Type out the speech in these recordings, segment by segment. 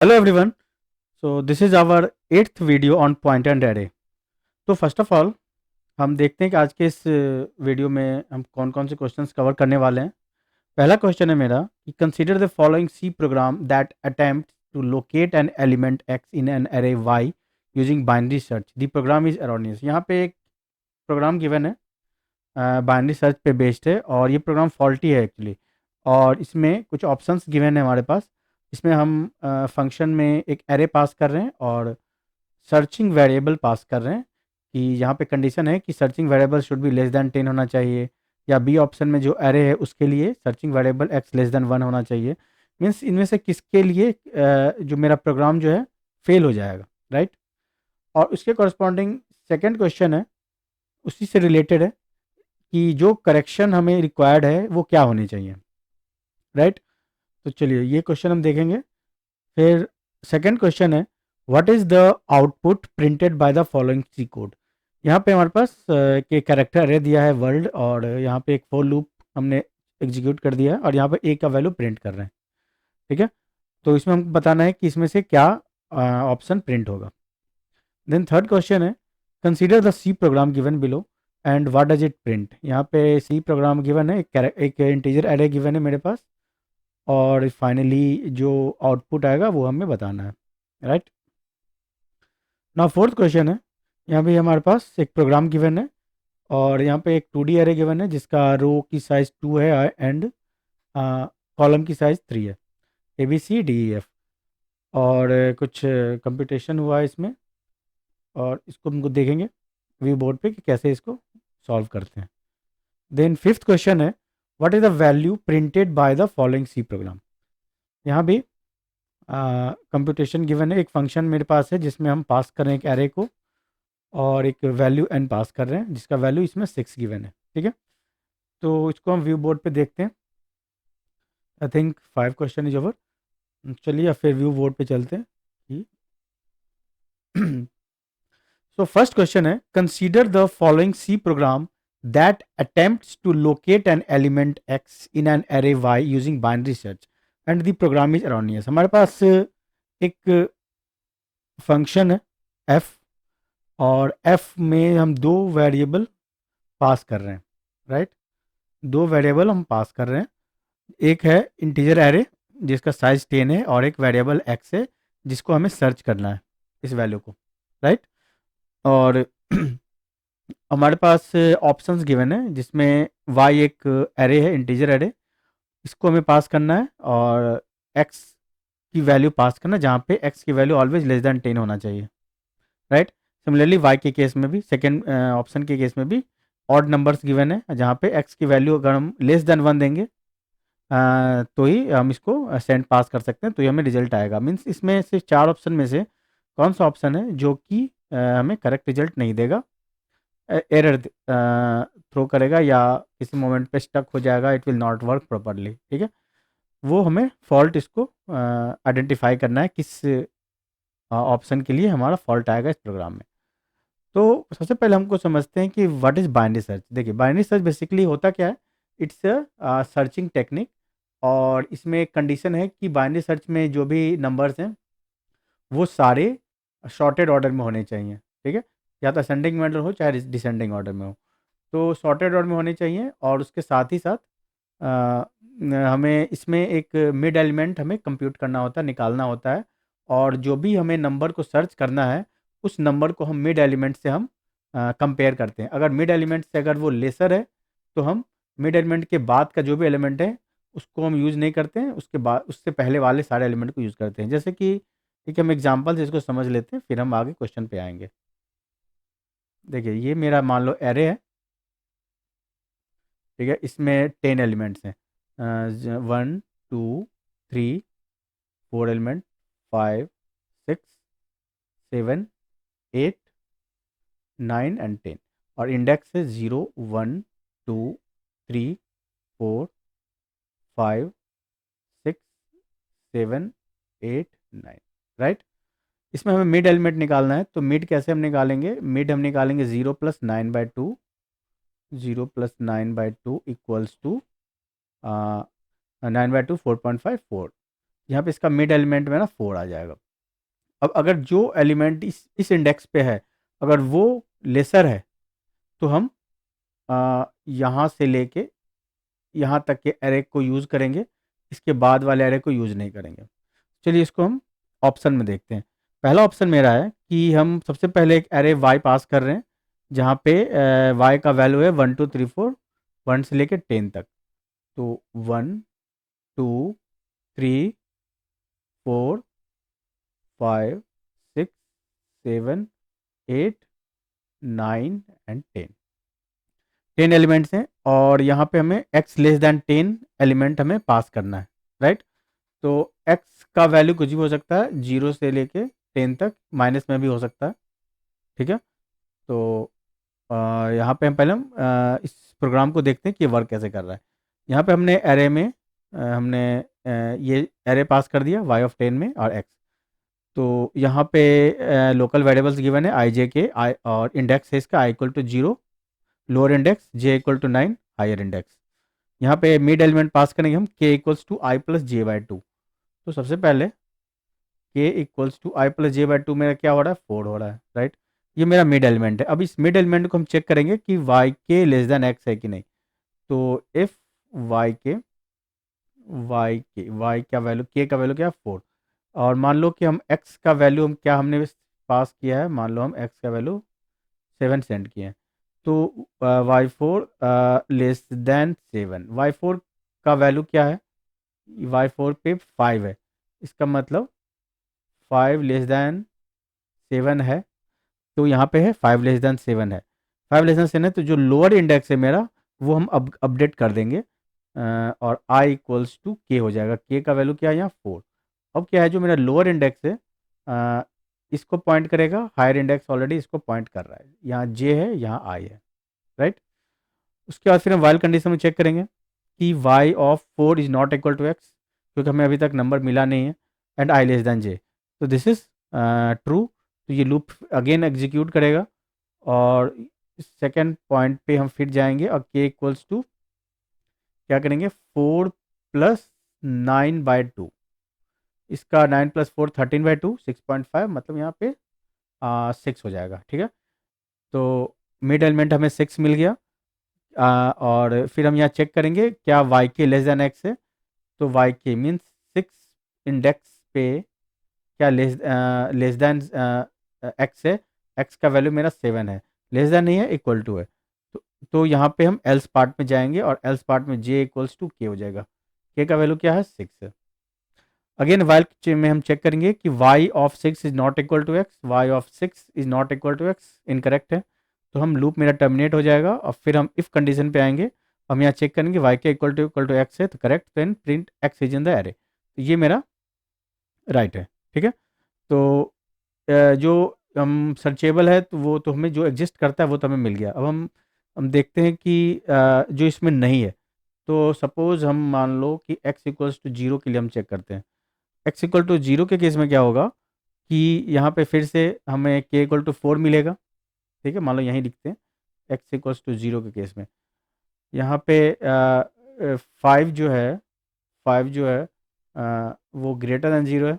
Hello everyone. So this is our 8th video on point and array. तो first of all हम देखते हैं कि आज के इस वीडियो में हम कौन कौन से क्वेश्चंस कवर करने वाले हैं। पहला क्वेश्चन है मेरा कि consider the following C program that attempt to locate an element X in an array Y using binary search the program is erroneous. यहाँ पे एक प्रोग्राम गिवन है, बाइनरी सर्च पे बेस्ड है और ये प्रोग्राम फॉल्टी है एक्चुअली। और इसमें कुछ ऑप्शंस गिवन है हमारे पास। इसमें हम फंक्शन में एक एरे पास कर रहे हैं और सर्चिंग वेरिएबल पास कर रहे हैं कि यहाँ पे कंडीशन है कि searching variable should be less than 10 होना चाहिए, या बी ऑप्शन में जो एरे है उसके लिए searching variable x less than 1 होना चाहिए। मीन्स इनमें से किसके लिए जो मेरा प्रोग्राम जो है फेल हो जाएगा, राइट। और उसके कॉरस्पॉन्डिंग सेकेंड क्वेश्चन है, उसी से रिलेटेड है कि जो करेक्शन हमें रिक्वायर्ड है वो क्या होनी चाहिए, राइट। तो चलिए ये क्वेश्चन हम देखेंगे। फिर सेकेंड क्वेश्चन है, what is the output printed by the following C code. यहाँ पे हमारे पास के कैरेक्टर अरे दिया है वर्ल्ड, और यहाँ पे एक फॉर लूप हमने एग्जीक्यूट कर दिया है और यहाँ पे ए का वैल्यू प्रिंट कर रहे हैं, ठीक है। तो इसमें हमको बताना है कि इसमें से क्या ऑप्शन प्रिंट होगा। देन थर्ड क्वेश्चन है, consider the C program given below and what does it print. यहाँ पे सी प्रोग्राम गिवन है, एक इंटीजर एरे गिवन है मेरे पास, और फाइनली जो आउटपुट आएगा वो हमें बताना है, राइट। नाउ फोर्थ क्वेश्चन है, यहाँ पे हमारे पास एक प्रोग्राम गिवन है और यहाँ पे एक 2D एरे गिवन है जिसका रो की साइज 2 है एंड कॉलम की साइज 3 है, ABCDEF। और कुछ कंप्यूटेशन हुआ है इसमें और इसको हमको देखेंगे व्यू बोर्ड पे कि कैसे इसको सॉल्व करते हैं। देन फिफ्थ क्वेश्चन है, what is the value printed by the following C program. यहाँ भी कंप्यूटेशन गिवन है, एक फंक्शन मेरे पास है जिसमें हम पास कर रहे हैं एक एरे को और एक वैल्यू n पास कर रहे हैं जिसका वैल्यू इसमें 6 गिवन है, ठीक है। तो इसको हम व्यू बोर्ड पे देखते हैं। I think 5 question is over. चलिए अब फिर व्यू बोर्ड पे चलते हैं कि सो फर्स्ट क्वेश्चन है, consider the following C program that attempts to locate an element x in an array y using binary search and the program is erroneous. हमारे पास एक फंक्शन है f, और f में हम दो वेरिएबल पास कर रहे हैं, राइट। दो वेरिएबल हम पास कर रहे हैं, एक है इंटीजर एरे जिसका साइज 10 है और एक वेरिएबल x है जिसको हमें सर्च करना है इस वैल्यू को, राइट। और हमारे पास ऑप्शंस गिवन है जिसमें y एक एरे है, इंटीजर एरे, इसको हमें पास करना है और x की वैल्यू पास करना है जहाँ पे x की वैल्यू ऑलवेज लेस दैन 10 होना चाहिए, राइट। सिमिलरली y के केस में भी, सेकेंड ऑप्शन के केस में भी ऑड नंबर्स गिवन है जहाँ पे x की वैल्यू अगर हम लेस देन 1 देंगे तो ही हम इसको सेंड पास कर सकते हैं, तो ये हमें रिजल्ट आएगा। मीन्स इसमें से चार ऑप्शन में से कौन सा ऑप्शन है जो कि हमें करेक्ट रिजल्ट नहीं देगा, एरर थ्रो करेगा या किसी मोमेंट पे स्टक हो जाएगा, it will not work properly, ठीक है। वो हमें फॉल्ट इसको आइडेंटिफाई करना है किस ऑप्शन के लिए हमारा फॉल्ट आएगा इस प्रोग्राम में। तो सबसे पहले हमको समझते हैं कि व्हाट इज़ बाइनरी सर्च। देखिए बाइनरी सर्च बेसिकली होता क्या है, इट्स अ सर्चिंग टेक्निक, और इसमें एक कंडीशन है कि बाइनरी सर्च में जो भी नंबर्स हैं वो सारे शॉर्टेड ऑर्डर में होने चाहिए, ठीक है। या तो असेंडिंग ऑर्डर हो चाहे डिसेंडिंग ऑर्डर में हो, तो शॉर्टेड ऑर्डर में होने चाहिए। और उसके साथ ही साथ हमें इसमें एक मिड एलिमेंट हमें कंप्यूट करना होता है, निकालना होता है, और जो भी हमें नंबर को सर्च करना है उस नंबर को हम मिड एलिमेंट से हम कंपेयर करते हैं। अगर मिड एलिमेंट से अगर वो लेसर है तो हम मिड एलिमेंट के बाद का जो भी एलिमेंट है उसको हम यूज़ नहीं करते हैं, उसके बाद उससे पहले वाले सारे एलिमेंट को यूज़ करते हैं। जैसे कि ठीक है, हम एग्जांपल से इसको समझ लेते हैं फिर हम आगे क्वेश्चन पे आएंगे। देखिए ये मेरा मान लो एरे है, ठीक है, इसमें 10 एलिमेंट्स हैं, 1 2 3 4 एलिमेंट, 5 6 7 8 9 एंड 10, और इंडेक्स है 0 1 2 3 4 5 6 7 8 9, राइट। इसमें हमें मिड एलिमेंट निकालना है, तो मिड कैसे हम निकालेंगे, मिड हम निकालेंगे 0 + 9/2, 0 + 9/2 इक्वल्स टू 9/2 4.54। यहाँ पे इसका मिड एलिमेंट में ना 4 आ जाएगा। अब अगर जो एलिमेंट इस इंडेक्स पे है अगर वो लेसर है तो हम यहाँ से लेके यहाँ तक के एरे को यूज़ करेंगे, इसके बाद वाले एरे को यूज़ नहीं करेंगे। चलिए इसको हम ऑप्शन में देखते हैं। पहला ऑप्शन मेरा है कि हम सबसे पहले एक एरे y पास कर रहे हैं जहाँ पे y का वैल्यू है 1 2 3 4 1 से लेके 10 तक। तो 1 2 3 4 5 6 7 8 9 एंड 10 एलिमेंट्स हैं और यहाँ पे हमें x लेस दैन 10 एलिमेंट हमें पास करना है, राइट। तो x का वैल्यू कुछ भी हो सकता है 0 से लेके 10 तक, माइनस में भी हो सकता है, ठीक है। तो यहाँ पे हम पहले इस प्रोग्राम को देखते हैं कि वर्क कैसे कर रहा है। यहाँ पे हमने एरे में हमने ये एरे पास कर दिया y ऑफ 10 में और x। तो यहाँ पे लोकल वेरिएबल्स गिवन है आई जे के आई और इंडेक्स है इसका i equal to 0, lower index j equal to 9, higher index. यहाँ पे मिड एलिमेंट पास करेंगे हम k equals to I plus J by 2। तो सबसे पहले k equals to I plus J by 2 मेरा क्या हो रहा है 4 हो रहा है, राइट। ये मेरा मिड एलिमेंट है। अब इस मिड एलिमेंट को हम चेक करेंगे कि Y K less than x है कि नहीं। तो इफ वाई के वाई क्या वैल्यू के का वैल्यू क्या है 4 और मान लो कि हम एक्स का वैल्यू हम क्या हमने पास किया है, मान लो हम एक्स का वैल्यू 7 सेंड किए हैं। तो Y four less than 7, Y four का वैल्यू क्या है, वाई फोर पे 5 है, इसका मतलब 5 लेस देन 7 है। तो यहाँ पे है 5 लेस देन 7 है, 5 लेस देन 7 है। तो जो लोअर इंडेक्स है मेरा वो हम अपडेट कर देंगे और i इक्वल्स टू के हो जाएगा। के का वैल्यू क्या है यहाँ 4। अब क्या है जो मेरा लोअर इंडेक्स है इसको पॉइंट करेगा, हायर इंडेक्स ऑलरेडी इसको पॉइंट कर रहा है, यहाँ j है यहाँ i है, राइट। उसके बाद फिर हम वाइल कंडीशन में चेक करेंगे कि y of 4 is not equal to x, क्योंकि हमें अभी तक नंबर मिला नहीं है, and i less than j। तो दिस इज ट्रू। तो ये लूप अगेन एग्जीक्यूट करेगा और सेकेंड पॉइंट पे हम फिर जाएंगे और k इक्वल्स टू क्या करेंगे 4 प्लस 9 बाई 2। इसका 9 प्लस 4 13 बाई 2 6.5, मतलब यहाँ पे 6 हो जाएगा, ठीक है। तो मिड एलिमेंट हमें 6 मिल गया और फिर हम यहाँ चेक करेंगे क्या Y K less than x है। तो वाई के मीन्स 6 इंडेक्स पे क्या लेस देन एक्स है, एक्स का वैल्यू मेरा 7 है, लेस देन नहीं है इक्वल टू है। तो यहाँ पे हम एल्स पार्ट में जाएंगे और एल्स पार्ट में जे इक्वल्स टू के हो जाएगा। के का वैल्यू क्या है 6 है। अगेन वाइल में हम चेक करेंगे कि y of 6 is not equal to X, Y of 6 is not equal to X incorrect है। तो हम लूप मेरा टर्मिनेट हो जाएगा और फिर हम इफ कंडीशन पे आएंगे, हम यहाँ चेक करेंगे y के इक्वल टू एक्स है तो correct, then print X is in the array. तो ये मेरा राइट है, ठीक है। तो जो हम सर्चेबल है तो वो तो हमें जो एग्जिस्ट करता है वो तो हमें मिल गया। अब हम देखते हैं कि जो इसमें नहीं है। तो सपोज़ हम मान लो कि x इक्वल्स टू 0 के लिए हम चेक करते हैं। x इक्वल टू 0 के केस में क्या होगा कि यहाँ पे फिर से हमें k इक्वल टू 4 मिलेगा, ठीक है। मान लो यहीं लिखते हैं x इक्वल्स टू 0 के केस में, यहाँ पे 5 जो है 5 जो है वो ग्रेटर दैन 0 है,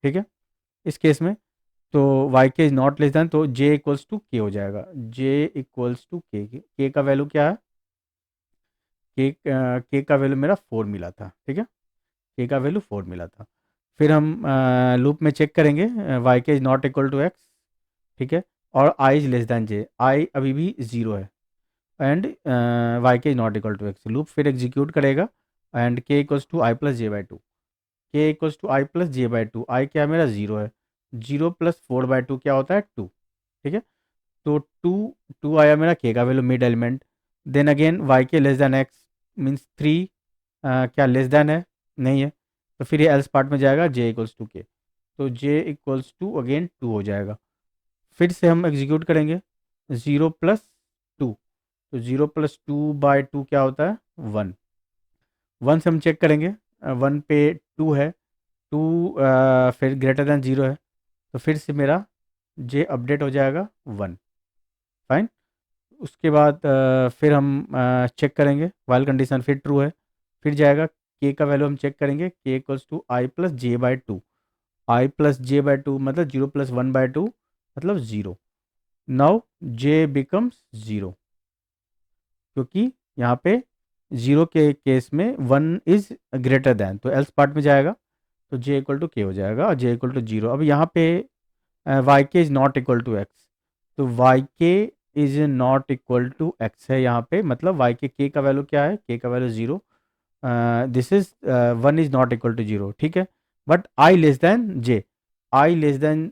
ठीक है इस केस में। तो y K is not less than, तो j इक्वल्स टू के हो जाएगा। j इक्वल्स टू के का वैल्यू क्या है, के का वैल्यू मेरा 4 मिला था, ठीक है। के का वैल्यू 4 मिला था। फिर हम लूप में चेक करेंगे y K is not equal to X, ठीक है, और i is less than j, i अभी भी 0 है and y K is not equal to X. Loop फिर एग्जीक्यूट करेगा and k equals to I plus J by 2, K equals to I plus J by 2, I क्या है मेरा 0 है, 0 plus 4 by 2 क्या होता है 2, ठीक है। तो 2 आया मेरा के का value mid element. Then again Y K less than X means 3 क्या लेस दैन है, नहीं है। तो फिर ये एल्स पार्ट में जाएगा जे इक्वल्स टू के, तो जे इक्वल्स टू अगेन 2 हो जाएगा। फिर से हम एग्जीक्यूट करेंगे 0 प्लस 2, तो 0 प्लस 2 बाई 2 क्या होता है 1। 1 से हम चेक करेंगे 1 पे 2 है, 2 फिर ग्रेटर दैन 0 है, तो फिर से मेरा जे अपडेट हो जाएगा 1, फाइन। उसके बाद फिर हम चेक करेंगे वाइल कंडीशन फिर ट्रू है, फिर जाएगा के का वैल्यू हम चेक करेंगे, K equals to I plus J by two, I plus J by two मतलब 0 प्लस 1 बाई टू मतलब 0। नाउ जे बिकम्स 0, क्योंकि यहाँ पे 0 के केस में 1 इज ग्रेटर दैन, तो एल्स पार्ट में जाएगा, तो जे इक्वल टू के हो जाएगा और जे इक्वल टू 0। अब यहाँ पे Y K is not equal to X, तो Y K is not equal to X है यहाँ पे, मतलब वाई के का वैल्यू क्या है, के का value 0, this is 1 is not equal to 0, ठीक है। But i less than j, i less than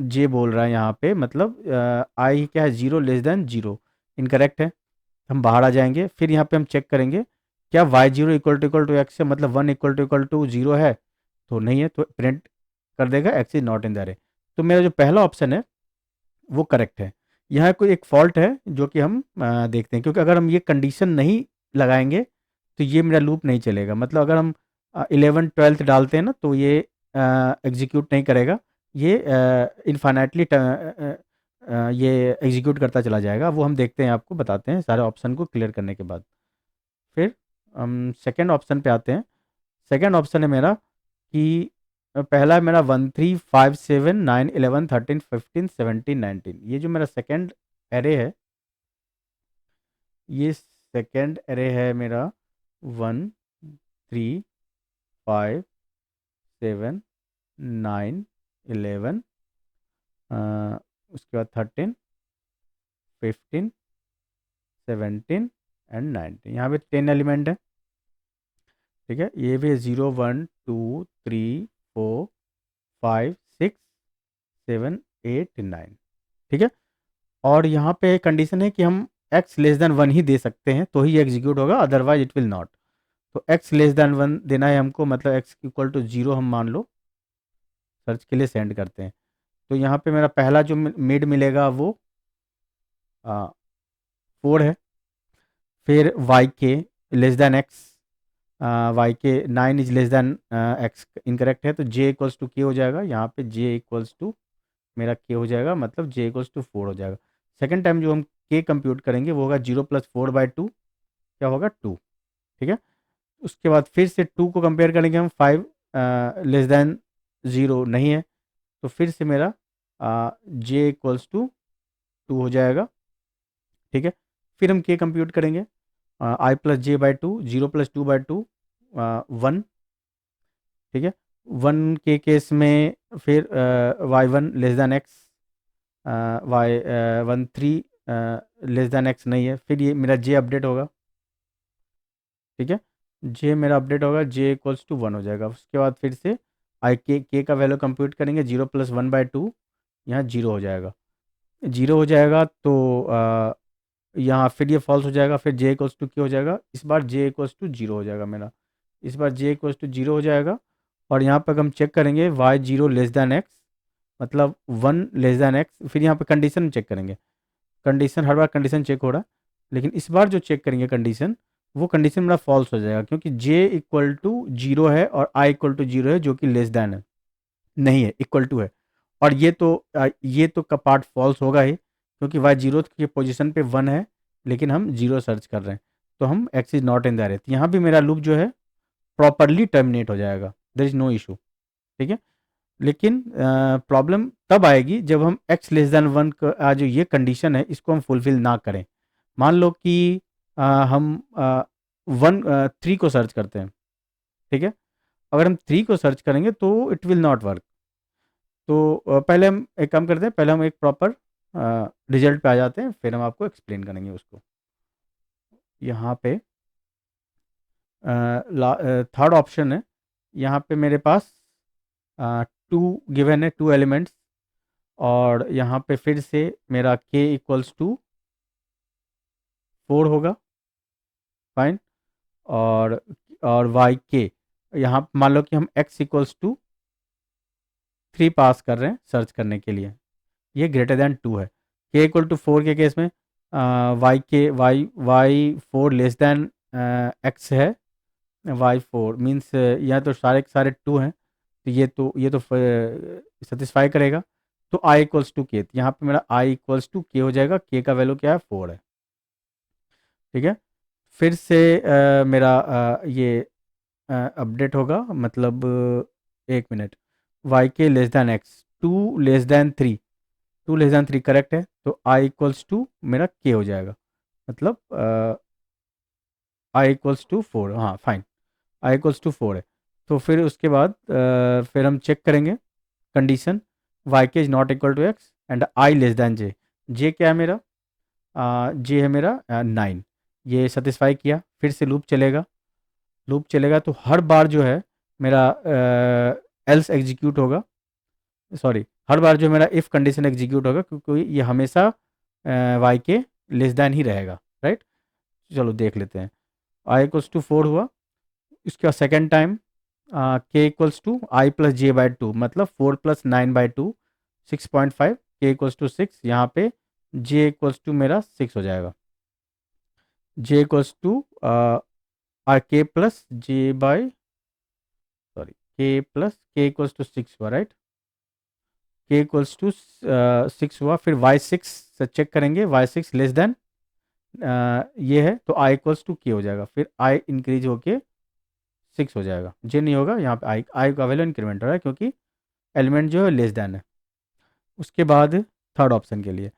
j बोल रहा है यहाँ पे, मतलब आई क्या है, 0 लेस दैन 0, इनकरेक्ट है। हम बाहर आ जाएंगे, फिर यहाँ पे हम चेक करेंगे क्या y0 इक्वल टू एक्स है, मतलब 1 इक्वल टू 0 है, तो नहीं है, तो प्रिंट कर देगा x is not in the अरे। तो मेरा जो पहला ऑप्शन है वो करेक्ट है। यहाँ कोई एक फॉल्ट है जो कि हम देखते हैं, क्योंकि अगर हम ये कंडीशन नहीं लगाएंगे तो ये मेरा लूप नहीं चलेगा, मतलब अगर हम 11 12 डालते हैं ना तो ये एग्जीक्यूट नहीं करेगा, ये इनफाइनाइटली ये एग्जीक्यूट करता चला जाएगा। वो हम देखते हैं, आपको बताते हैं सारे ऑप्शन को क्लियर करने के बाद। फिर हम सेकेंड ऑप्शन पे आते हैं। सेकेंड ऑप्शन है मेरा कि पहला है मेरा 1 3 5 7 9 11 13 15 17 19, ये जो मेरा सेकेंड एरे है, ये सेकेंड एरे है मेरा 1 3 5 7 9 11, उसके बाद 13 15 17 एंड 19, यहाँ पे 10 एलिमेंट है, ठीक है। ये भी 0 1 2 3 4 5 6 7 8 9, ठीक है। और यहाँ पे कंडीशन है कि हम x लेस देन 1 ही दे सकते हैं तो ही एग्जीक्यूट होगा, अदरवाइज इट विल नॉट। तो x लेस देन 1 देना है हमको, मतलब x इक्वल टू 0 हम मान लो, सर्च के लिए सेंड करते हैं। तो यहाँ पे मेरा पहला जो मिड मिलेगा वो 4 है। फिर Y K less than x, y के 9 is less than x incorrect है, तो जे इक्वल्स टू के हो जाएगा, यहाँ पे जे इक्वल्स टू मेरा के हो जाएगा, मतलब जे इक्वल्स टू 4 हो जाएगा। सेकेंड टाइम जो हम के कंप्यूट करेंगे वो होगा 0 प्लस 4 बाई 2, क्या होगा 2, ठीक है। उसके बाद फिर से 2 को कंपेयर करेंगे हम, 5 लेस दैन 0 नहीं है, तो फिर से मेरा जे इक्वल्स टू 2 हो जाएगा, ठीक है। फिर हम के कंप्यूट करेंगे, i plus J by two, 0 plus 2 by two 1, ठीक है। 1 के केस में फिर y1 less than x, y 1 3 less than x नहीं है, फिर ये मेरा जे अपडेट होगा, ठीक है। जे मेरा अपडेट होगा, जे इक्वल्स टू 1 हो जाएगा। उसके बाद फिर से आई के का वैल्यू कंप्यूट करेंगे, 0 प्लस 1 बाई टू, यहाँ 0 हो जाएगा, 0 हो जाएगा, तो यहाँ फिर ये फॉल्स हो जाएगा, फिर जे इक्वल्स टू क्या हो जाएगा, इस बार जे इक्वल्स टू 0 हो जाएगा मेरा, इस बार जे इक्वल्स टू 0 हो जाएगा। और यहाँ पर हम चेक करेंगे y0 लेस दैन एक्स, मतलब 1 लेस दैन एक्स, फिर यहाँ पे कंडीशन चेक करेंगे, कंडीशन हर बार कंडीशन चेक हो रहा है, लेकिन इस बार जो चेक करेंगे कंडीशन, वो कंडीशन मेरा फॉल्स हो जाएगा, क्योंकि जे इक्वल टू 0 है और आई इक्वल टू 0 है, जो कि लेस दैन है, नहीं है, इक्वल टू है। और ये तो का पार्ट फॉल्स होगा ही, क्योंकि वाई 0 की पोजीशन पे 1 है, लेकिन हम 0 सर्च कर रहे हैं, तो हम x is not in the अरे, तो यहाँ भी मेरा लूप जो है प्रॉपरली टर्मिनेट हो जाएगा, देयर इज नो इशू, ठीक है। लेकिन प्रॉब्लम तब आएगी जब हम x लेस दैन 1 का जो ये कंडीशन है इसको हम फुलफिल ना करें। मान लो कि हम 3 को सर्च करते हैं, ठीक है। अगर हम 3 को सर्च करेंगे तो इट विल नॉट वर्क। तो पहले हम एक काम करते हैं, पहले हम एक प्रॉपर रिजल्ट पे आ जाते हैं, फिर हम आपको एक्सप्लेन करेंगे उसको। यहाँ पे थर्ड ऑप्शन है, यहाँ पे मेरे पास 2 गिवन है, 2 एलिमेंट्स, और यहाँ पे फिर से मेरा k इक्वल्स टू 4 होगा, फाइन। और वाई के यहाँ मान लो कि हम x इक्वल्स टू 3 पास कर रहे हैं सर्च करने के लिए, ये ग्रेटर दैन 2 है। k इक्वल टू 4 के केस में वाई 4 लेस दैन एक्स है, वाई 4 मीन्स यहाँ तो सारे के सारे 2 हैं, तो ये तो सेटिस्फाई करेगा। तो आई इक्वल्स टू के, यहाँ पे मेरा आई इक्वल्स टू के हो जाएगा, के का वैल्यू क्या है 4 है, ठीक है। फिर से मेरा ये अपडेट होगा, मतलब एक minute, Y K less than x, 2 <3, 2 <3 correct है, तो आई इक्वल्स टू मेरा के हो जाएगा, मतलब आई इक्वल्स टू 4, हाँ फाइन, आई इक्वल्स टू 4 है। तो फिर उसके बाद फिर हम चेक करेंगे condition, y K is not equal to x and i less than j. J क्या है मेरा, जे है मेरा 9, ये सेटिस्फाई किया, फिर से लूप चलेगा, लूप चलेगा तो हर बार जो है मेरा एल्स एग्जीक्यूट होगा, सॉरी, हर बार जो मेरा इफ़ कंडीशन एग्जीक्यूट होगा, क्योंकि ये हमेशा वाई के लेस दैन ही रहेगा, राइट। चलो देख लेते हैं, आई इक्वल्स टू 4 हुआ, इसके बाद second time K equals to I plus J by two, मतलब 4 + 9/2, 6.5, के इक्वल्स टू 6, यहाँ पे जे इक्वल्स टू मेरा 6 हो जाएगा, जे equals to K plus J by, sorry, के इक्वल्स टू 6 हुआ, राइट, के इक्वल्स टू 6 हुआ, फिर वाई 6 से चेक करेंगे, वाई 6 लेस देन ये है, तो आई इक्वल्स टू के हो जाएगा, फिर आई इंक्रीज होके 6 हो जाएगा, जे नहीं होगा, यहाँ पे आई का वैल्यू इंक्रीमेंट हो रहा है क्योंकि एलिमेंट जो है लेस देन है। उसके बाद थर्ड ऑप्शन के लिए,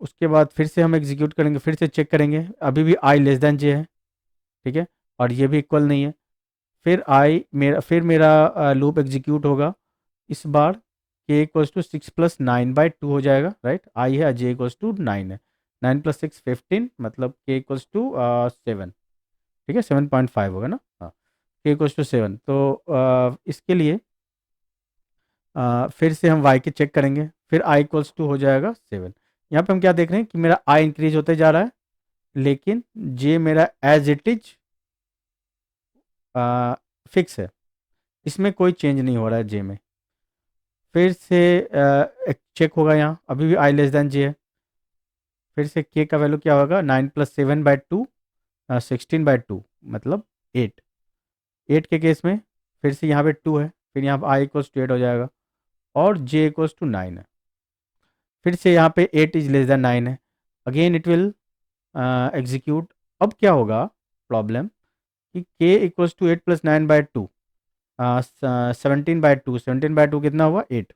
उसके बाद फिर से हम एग्जीक्यूट करेंगे, फिर से चेक करेंगे, अभी भी आई लेस देन जे है, ठीक है, और ये भी इक्वल नहीं है, फिर मेरा लूप एग्जीक्यूट होगा, इस बार के इक्वल्स टू 6 + 9/2 हो जाएगा, राइट, आई है, जे इक्वल्स टू 9 है, 9 + 6 15, मतलब के इक्वल्स टू 7, ठीक है, 7.5 होगा ना, हाँ, के इक्वल्स टू 7, तो इसके लिए फिर से हम वाई के चेक करेंगे, फिर आई इक्वल्स टू हो जाएगा 7। यहाँ पे हम क्या देख रहे हैं कि मेरा आई इंक्रीज होते जा रहा है, लेकिन जे मेरा एज इट इज फिक्स है, इसमें कोई चेंज नहीं हो रहा है जे में। फिर से एक चेक होगा, यहाँ अभी भी आई लेस देन जे है, फिर से के का वैल्यू क्या होगा, 9 + 7/2, 16/2, मतलब 8, 8 के केस में फिर से यहाँ पे 2 है, फिर यहाँ पे आई इक्वल्स टू 8 हो जाएगा, और जे इक्वल्स टू 9 है, फिर से यहाँ पे 8 इज लेस देन 9 है, अगेन इट विल एग्जीक्यूट। अब क्या होगा प्रॉब्लम कि के इक्वल्स टू 8 + 9/2, 17/2, 17/2 कितना हुआ 8,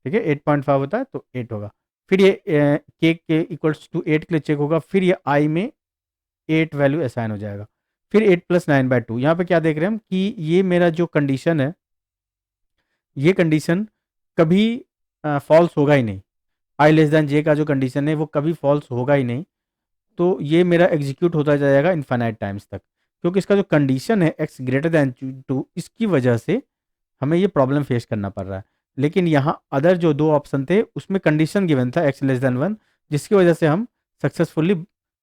ठीक है, 8.5 होता है तो 8 होगा, फिर ये के इक्वल्स टू 8 के लिए चेक होगा, फिर ये आई में 8 वैल्यू असाइन हो जाएगा, फिर 8 + 9/2, यहाँ पे क्या देख रहे हैं हम कि ये मेरा जो कंडीशन है, ये कंडीशन कभी फॉल्स होगा ही नहीं, आई लेस देन जे का जो कंडीशन है वो कभी फॉल्स होगा ही नहीं, तो ये मेरा एग्जीक्यूट होता जाएगा इनफाइनाइट टाइम्स तक, क्योंकि इसका जो कंडीशन है एक्स ग्रेटर देन 2, इसकी वजह से हमें ये प्रॉब्लम फेस करना पड़ रहा है। लेकिन यहाँ अदर जो दो ऑप्शन थे उसमें कंडीशन गिवन था एक्स लेस देन 1, जिसकी वजह से हम सक्सेसफुली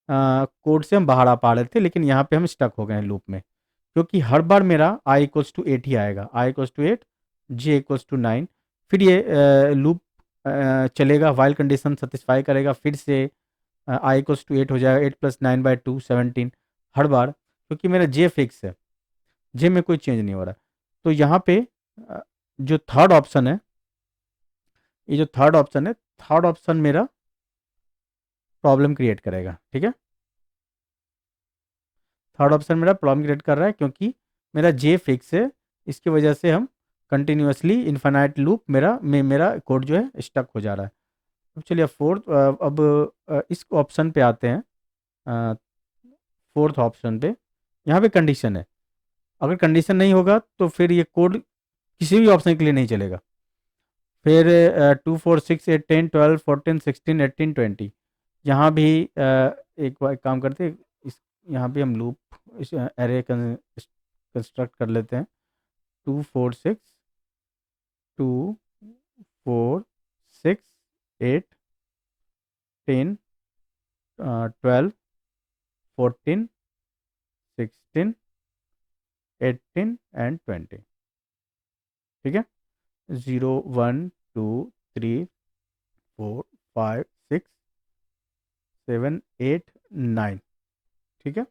कोड से हम बाहर आ पा रहे थे, लेकिन यहाँ पे हम स्टक हो गए हैं लूप में, क्योंकि हर बार मेरा आई इक्वल्स टू 8 ही आएगा, i equals to 8, j equals to 9, फिर ये लूप चलेगा, वाइल कंडीशन सेटिस्फाई करेगा, फिर से आई इक्वल्स टू 8 हो जाएगा, 8 + 9/2, 17, हर बार, क्योंकि मेरा जे फिक्स है, जे में कोई चेंज नहीं हो रहा है। तो यहाँ पे अ, जो थर्ड ऑप्शन है, ये जो थर्ड ऑप्शन है, थर्ड ऑप्शन मेरा प्रॉब्लम क्रिएट करेगा, ठीक है, थर्ड ऑप्शन मेरा प्रॉब्लम क्रिएट कर रहा है, क्योंकि मेरा जे फिक्स है, इसकी वजह से हम कंटिन्यूसली इन्फानाइट लूप मेरा कोड जो है स्टक हो जा रहा है। अब चलिए फोर्थ, अब इस ऑप्शन पे आते हैं, फोर्थ ऑप्शन पे, यहाँ पे कंडीशन है, अगर कंडीशन नहीं होगा तो फिर ये कोड किसी भी ऑप्शन के लिए नहीं चलेगा, फिर 2 4 6 8 10 12 14 16 18 20, यहाँ भी एक बार काम करते हैं, इस यहाँ भी हम लूप इस एरे कंस्ट्रक्ट कर लेते हैं, 2 4 6 2 4 6 8 10 12 14 16 18 एंड 20, ठीक है, 0 1 2 3 4 5 6 7 8 9, ठीक है,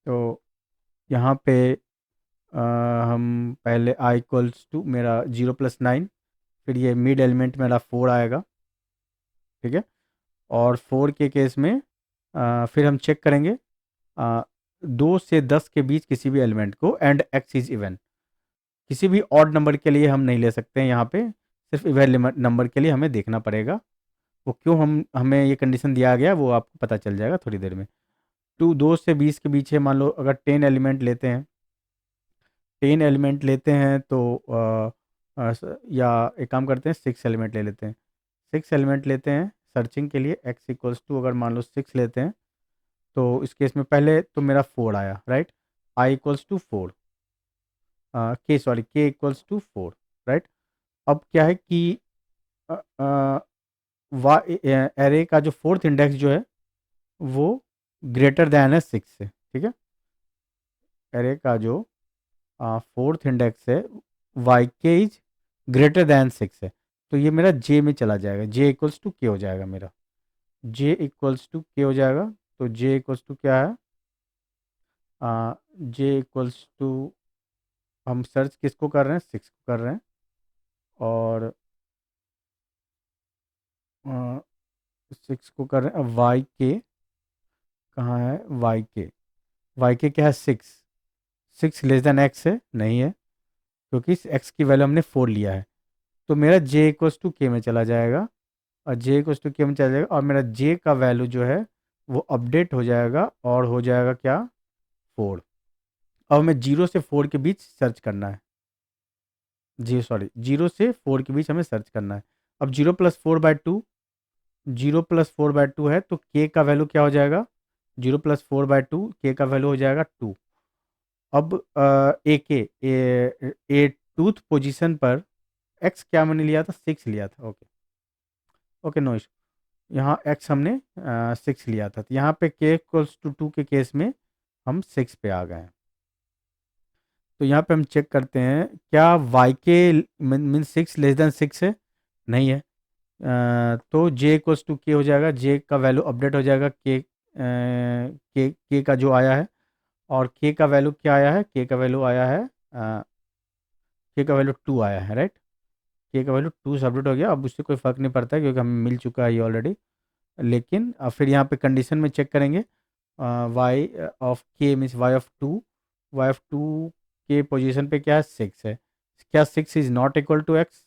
तो यहाँ पे हम पहले आई इक्वल्स टू मेरा 0 + 9, फिर ये मिड एलिमेंट मेरा 4 आएगा, ठीक है, और 4 के केस में फिर हम चेक करेंगे 2 से 10 के बीच किसी भी एलिमेंट को एंड एक्स इज इवन। किसी भी ऑड नंबर के लिए हम नहीं ले सकते हैं, यहाँ पे सिर्फ इवन नंबर के लिए हमें देखना पड़ेगा। वो क्यों हमें ये कंडीशन दिया गया वो आपको पता चल जाएगा थोड़ी देर में। 2 से 20 के बीच है, मान लो अगर 10 एलिमेंट लेते हैं, 10 एलिमेंट लेते हैं तो या एक काम करते हैं 6 एलिमेंट ले लेते हैं। 6 एलिमेंट लेते हैं सर्चिंग के लिए, x इक्वल्स टू अगर मान लो 6 लेते हैं तो इस केस में पहले तो मेरा 4 आया, right. i equals to 4, k equals to 4, right. अब क्या है कि एरे का जो फोर्थ इंडेक्स जो है वो ग्रेटर दैन है 6 से, ठीक है। एरे का जो फोर्थ इंडेक्स है Y K is greater than 6 है, तो ये मेरा जे में चला जाएगा, जे इक्वल्स टू के हो जाएगा मेरा, जे इक्वल्स टू के हो जाएगा। तो जे इक्वल्स टू क्या है, जे इक्वल्स टू, हम सर्च किसको कर रहे हैं, 6 को कर रहे हैं, और 6 को कर रहे हैं। वाई के कहाँ है, वाई के क्या है, 6 लेस देन एक्स है, नहीं है, क्योंकि इस एक्स की वैल्यू हमने 4 लिया है। तो मेरा जे इक्वल्स टू के में चला जाएगा, और जे इक्वल्स टू के में चला जाएगा, और मेरा जे का वैल्यू जो है वो अपडेट हो जाएगा और हो जाएगा क्या, 4। अब हमें 0 से 4 के बीच सर्च करना है, 0 से 4 के बीच हमें सर्च करना है। अब 0 प्लस 4/2, 0 + 4/2 है, तो के का वैल्यू क्या हो जाएगा, 0 + 4/2 के का वैल्यू हो जाएगा 2। अब ए टूथ पोजीशन पर एक्स क्या मैंने लिया था, 6 लिया था, ओके ओके, नो इशू। यहाँ एक्स हमने 6 लिया था, तो यहाँ पे के इक्वल्स टू 2 के केस में हम 6 पे आ गए हैं। तो यहाँ पे हम चेक करते हैं क्या वाई के मीन 6 लेस देन 6 है, नहीं है। तो जे इक्वल्स टू के हो जाएगा, जे का वैल्यू अपडेट हो जाएगा के का जो आया है, और के का वैल्यू क्या आया है, के का वैल्यू आया है, के का वैल्यू 2 आया है, राइट। के का वैल्यू 2 से अपडेट हो गया, अब उससे कोई फ़र्क नहीं पड़ता है क्योंकि हमें मिल चुका है ये ऑलरेडी। लेकिन फिर यहाँ पे कंडीशन में चेक करेंगे, Y of K means Y of two के पोजीशन पे क्या है, 6 है। क्या 6 is not equal to X,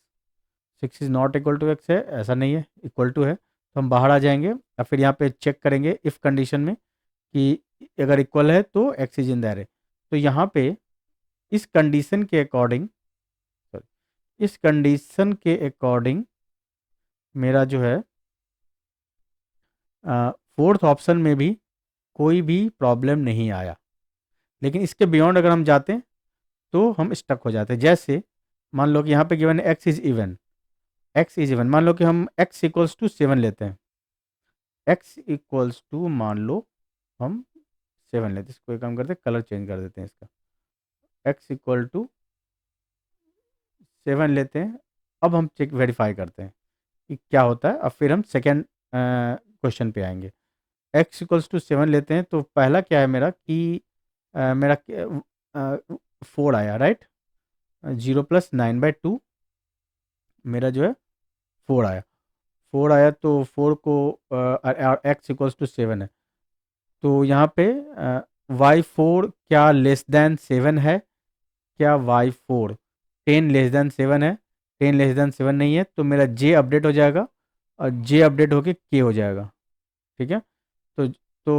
6 is not equal to X है, ऐसा नहीं है, इक्वल टू है। तो हम बाहर आ जाएंगे और फिर यहाँ पे चेक करेंगे इफ़ कंडीशन में कि अगर इक्वल है तो x is in the array. तो यहाँ पे इस कंडीशन के अकॉर्डिंग, इस कंडीशन के अकॉर्डिंग मेरा जो है फोर्थ ऑप्शन में भी कोई भी प्रॉब्लम नहीं आया। लेकिन इसके बियॉन्ड अगर हम जाते हैं तो हम स्टक हो जाते हैं। जैसे मान लो कि यहाँ पे given x is even, x is even, मान लो कि हम एक्स इक्वल्स टू 7 लेते हैं, एक्स इक्वल्स टू मान लो हम 7 लेते हैं, इसको एक काम करते हैं कलर चेंज कर देते हैं इसका, एक्स इक्वल टू 7 लेते हैं। अब हम चेक वेरीफाई करते हैं कि क्या होता है, अब फिर हम सेकेंड क्वेश्चन पे आएंगे। एक्स इक्वल्स टू 7 लेते हैं, तो पहला क्या है मेरा कि मेरा 4 आया, राइट। 0 + 9/2 मेरा जो है 4 आया, 4 आया, तो 4 को एक्स इक्वल्स टू 7 है, तो यहाँ पे y4 क्या लेस देन 7 है, क्या y4 10 लेस देन 7 है, 10 लेस देन 7 नहीं है, तो मेरा j अपडेट हो जाएगा, और j अपडेट होके k हो जाएगा, ठीक है। तो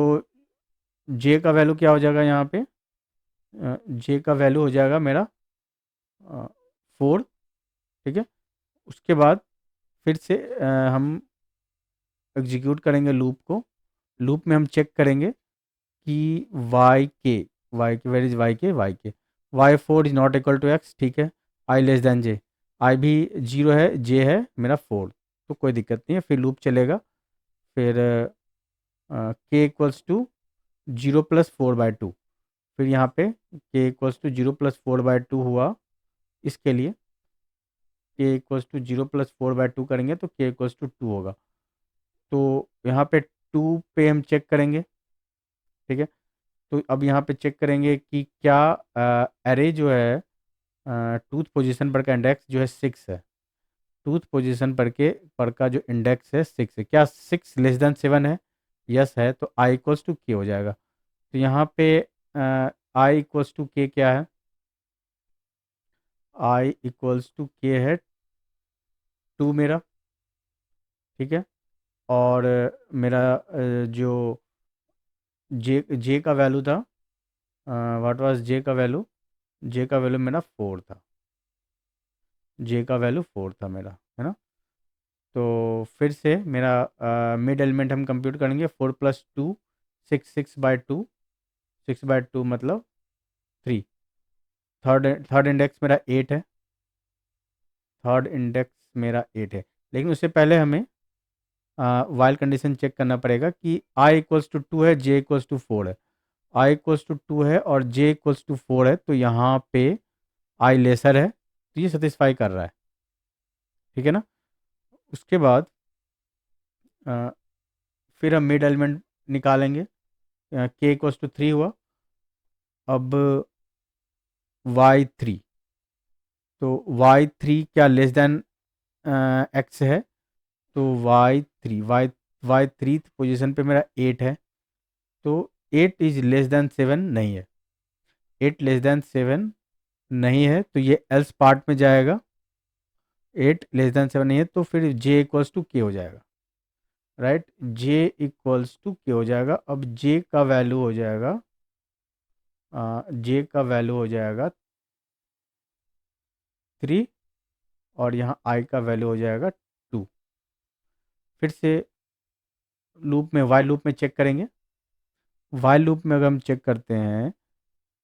j का वैल्यू क्या हो जाएगा यहाँ पे, j का वैल्यू हो जाएगा मेरा 4, ठीक है। उसके बाद फिर से हम एग्जीक्यूट करेंगे लूप को, लूप में हम चेक करेंगे कि वाई के where is Y K y4 is not equal to X, ठीक है। i less than J, i भी 0 है, j है मेरा 4, तो कोई दिक्कत नहीं है, फिर लूप चलेगा। फिर k इक्वल्स टू 0 + 4/2, फिर यहाँ पे k इक्वल्स टू 0 + 4/2 हुआ, इसके लिए k इक्वल्स टू 0 + 4/2 करेंगे तो k इक्वल्स टू 2 होगा। तो यहाँ पे 2 पे हम चेक करेंगे, ठीक है। तो अब यहाँ पे चेक करेंगे कि क्या एरे जो है टूथ पोजीशन पर का इंडेक्स जो है 6 है, टूथ पोजीशन पर का जो इंडेक्स है 6 है, क्या 6 लेस देन 7 है, यस है, तो i इक्वल्स टू के हो जाएगा। तो यहाँ पे आई इक्वल्स टू के क्या है, आई इक्वल्स टू के है 2 मेरा, ठीक है। और मेरा जो जे का वैल्यू था, व्हाट वाज जे का वैल्यू, जे का वैल्यू मेरा 4 था, जे का वैल्यू 4 था मेरा, है ना। तो फिर से मेरा मिड एलिमेंट हम कंप्यूट करेंगे, 4 प्लस 2 6, 6/2, 6/2 मतलब 3। थर्ड इंडेक्स मेरा 8 है, थर्ड इंडेक्स मेरा 8 है। लेकिन उससे पहले हमें वाइल कंडीशन चेक करना पड़ेगा कि आई इक्वल्स टू 2 है, जे इक्वल्स टू 4 है। आई इक्वल्स टू 2 है और जे इक्वल्स टू 4 है, तो यहाँ पे आई लेसर है, तो ये सेटिस्फाई कर रहा है, ठीक है ना। उसके बाद अ, फिर हम मिड एलिमेंट निकालेंगे, के इक्वल्स टू 3 हुआ। अब y3, तो y3 क्या लेस देन x है, तो y3 पोजीशन पे मेरा 8 है, तो 8 इज लेस देन 7 नहीं है, 8 लेस देन 7 नहीं है, तो ये एल्स पार्ट में जाएगा। 8 लेस देन 7 नहीं है, तो फिर j इक्वल्स टू के हो जाएगा, राइट। j इक्वल्स टू के हो जाएगा। अब j का वैल्यू हो जाएगा, j का वैल्यू हो जाएगा 3, और यहाँ i का वैल्यू हो जाएगा 2। फिर से लूप में, वाइल लूप में चेक करेंगे। वाइल लूप में अगर हम चेक करते हैं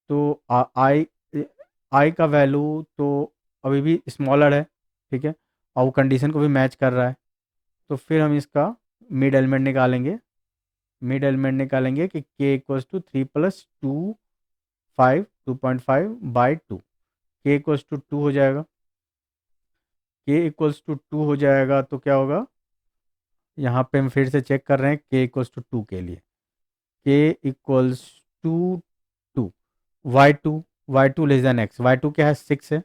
तो आई आई का वैल्यू तो अभी भी स्मॉलर है, ठीक है, और वो कंडीशन को भी मैच कर रहा है। तो फिर हम इसका मिड एलिमेंट निकालेंगे, मिड एलिमेंट निकालेंगे कि के इक्वल्स टू 3 प्लस 2 5 2.5/2, के इक्वल्स टू 2 हो जाएगा। के इक्वल्स टू 2 हो जाएगा तो क्या होगा, यहाँ पे हम फिर से चेक कर रहे हैं के इक्वल्स टू 2 के लिए, K equals to 2, Y two less than x, Y two क्या है 6 है,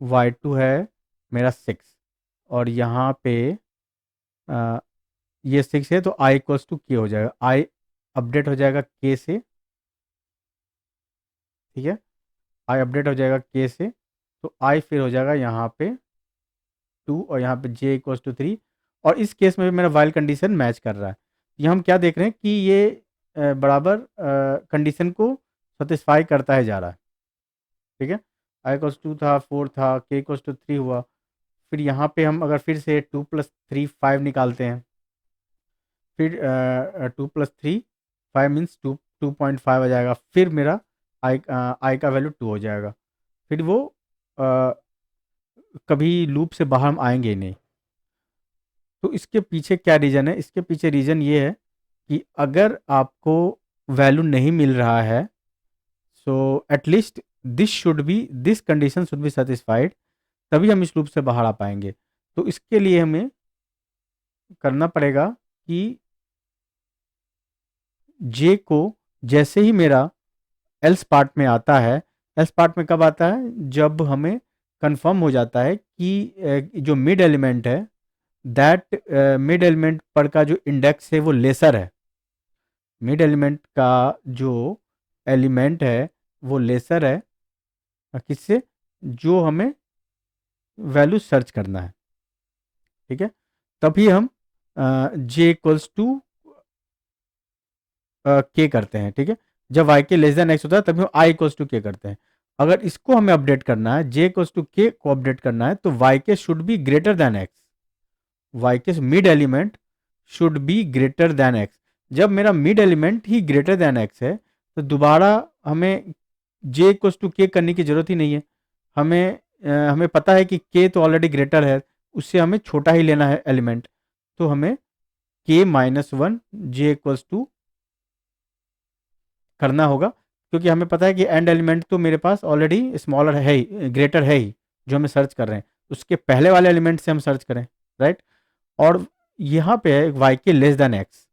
वाई टू है मेरा 6, और यहाँ पे आ, ये 6 है, तो आई इक्वल्स टू के हो जाएगा, आई अपडेट हो जाएगा के से, ठीक है, आई अपडेट हो जाएगा के से, तो आई फिर हो जाएगा यहाँ पे 2, और यहाँ पे जे इक्वल्स टू 3। और इस केस में भी मेरा वाइल कंडीशन मैच कर रहा है। ये हम क्या देख रहे हैं कि ये बराबर कंडीशन को सेटिस्फाई करता है जा रहा है, ठीक है। आई इक्वल्स 2 था, 4 था, के इक्वल्स टू 3 हुआ। फिर यहाँ पे हम अगर फिर से 2 प्लस 3 5 निकालते हैं, फिर 2 प्लस 3 5 मीन्स 2.5 आ जाएगा। फिर मेरा आई का वैल्यू 2 हो जाएगा। फिर वो अ, कभी लूप से बाहर हम आएंगे ही नहीं। तो इसके पीछे क्या रीज़न है, इसके पीछे रीज़न ये है कि अगर आपको वैल्यू नहीं मिल रहा है, so at least this condition should be satisfied, तभी हम इस लूप से बाहर आ पाएंगे। तो इसके लिए हमें करना पड़ेगा कि जे को जैसे ही मेरा एल्स पार्ट में आता है, एल्स पार्ट में कब आता है, जब हमें कंफर्म हो जाता है कि जो मिड एलिमेंट है, दैट मिड एलिमेंट पर का जो इंडेक्स है वो लेसर है, मिड एलिमेंट का जो एलिमेंट है वो लेसर है किससे, जो हमें वैल्यू सर्च करना है, ठीक है। तभी हम जे इक्वल्स टू के करते हैं, ठीक है। जब Y K less than x होता है तभी हम आई इक्वल्स टू के करते हैं। अगर इसको हमें अपडेट करना है, जे इक्वल्स टू के को अपडेट करना है, तो Y K should be greater than x, y के mid element should be greater than x. जब मेरा मिड एलिमेंट ही ग्रेटर देन एक्स है, तो दोबारा हमें जे इक्वल्स टू के करने की जरूरत ही नहीं है। हमें पता है कि के तो ऑलरेडी ग्रेटर है, उससे हमें छोटा ही लेना है एलिमेंट, तो हमें के -1 जे इक्वल्स टू करना होगा, क्योंकि हमें पता है कि एंड एलिमेंट तो मेरे पास ऑलरेडी स्मॉलर है ही, ग्रेटर है ही, जो हमें सर्च कर रहे हैं उसके पहले वाले एलिमेंट से हम सर्च करें, राइट। और यहाँ पे है Y K less than x,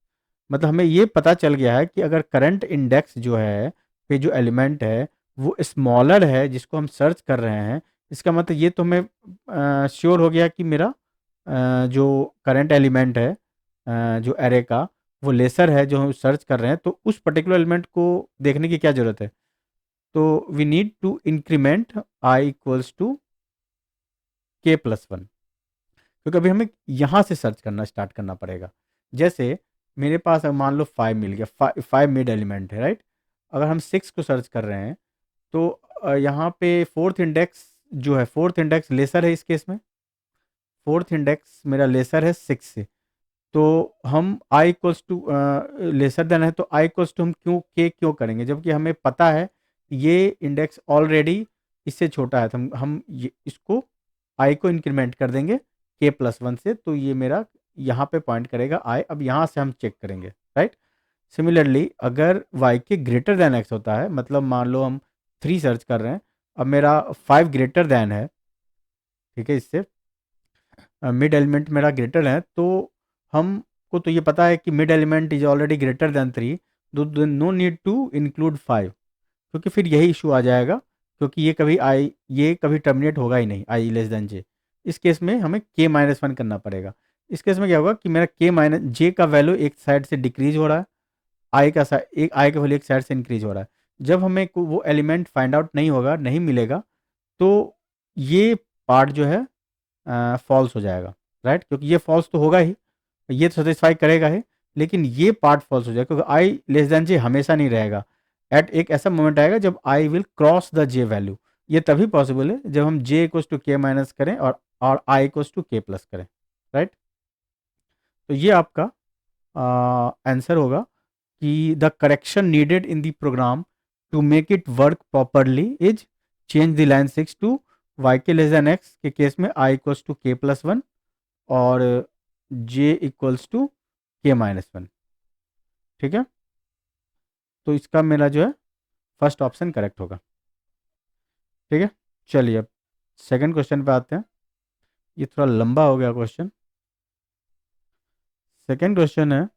मतलब हमें ये पता चल गया है कि अगर करंट इंडेक्स जो है पे जो एलिमेंट है वो स्मॉलर है जिसको हम सर्च कर रहे हैं, इसका मतलब ये तो हमें श्योर हो गया कि मेरा जो करंट एलिमेंट है जो एरे का वो लेसर है जो हम सर्च कर रहे हैं, तो उस पर्टिकुलर एलिमेंट को देखने की क्या ज़रूरत है? तो we need to increment I equals to K plus one, क्योंकि अभी हमें यहाँ से सर्च करना स्टार्ट करना पड़ेगा। जैसे मेरे पास अब मान लो 5 मिल गया, 5 मिड एलिमेंट है, राइट? अगर हम 6 को सर्च कर रहे हैं, तो यहाँ पे फोर्थ इंडेक्स जो है, फोर्थ इंडेक्स लेसर है इस केस में, फोर्थ इंडेक्स मेरा लेसर है 6 से। तो हम आई इक्वल्स टू लेसर देन है, तो आई इक्वल्स टू हम क्यों करेंगे, जबकि हमें पता है ये इंडेक्स ऑलरेडी इससे छोटा है, तो हम इसको आई को इंक्रीमेंट कर देंगे के प्लस वन से, तो ये मेरा यहाँ पे पॉइंट करेगा आई। अब यहाँ से हम चेक करेंगे, राइट? सिमिलरली अगर वाई के ग्रेटर देन एक्स होता है, मतलब मान लो हम 3 सर्च कर रहे हैं, अब मेरा 5 ग्रेटर देन है, ठीक है, इससे मिड एलिमेंट मेरा ग्रेटर है, तो हमको तो ये पता है कि mid element is already greater than 3, तो नो नीड टू इंक्लूड 5, क्योंकि फिर यही इशू आ जाएगा, क्योंकि ये कभी टर्मिनेट होगा ही नहीं आई लेस देन जे। इस केस में हमें के माइनस वन करना पड़ेगा। इस केस में क्या होगा कि मेरा के माइनस जे का वैल्यू एक साइड से डिक्रीज हो रहा है, आई का वैल्यू एक साइड से इंक्रीज हो रहा है। जब हमें वो एलिमेंट फाइंड आउट नहीं होगा, नहीं मिलेगा, तो ये पार्ट जो है फॉल्स हो जाएगा, राइट? क्योंकि ये फॉल्स तो होगा ही, ये तो सेटिस्फाई करेगा ही, लेकिन ये पार्ट फॉल्स हो जाएगा, क्योंकि आई लेस देन जे हमेशा नहीं रहेगा। एट एक ऐसा मोमेंट आएगा जब I will cross the J value. ये तभी पॉसिबल है जब हम J equals to K minus करें और I equals to K plus करें, राइट? तो ये आपका आंसर होगा कि the correction needed in the program to make it work properly is change the line 6 to Y K less than X के case में I equals to K plus one और J equals to K minus one, ठीक है? तो इसका मेरा जो है फर्स्ट ऑप्शन करेक्ट होगा, ठीक है? चलिए अब सेकंड क्वेश्चन पे आते हैं। ये थोड़ा लंबा हो गया क्वेश्चन। सेकंड क्वेश्चन है,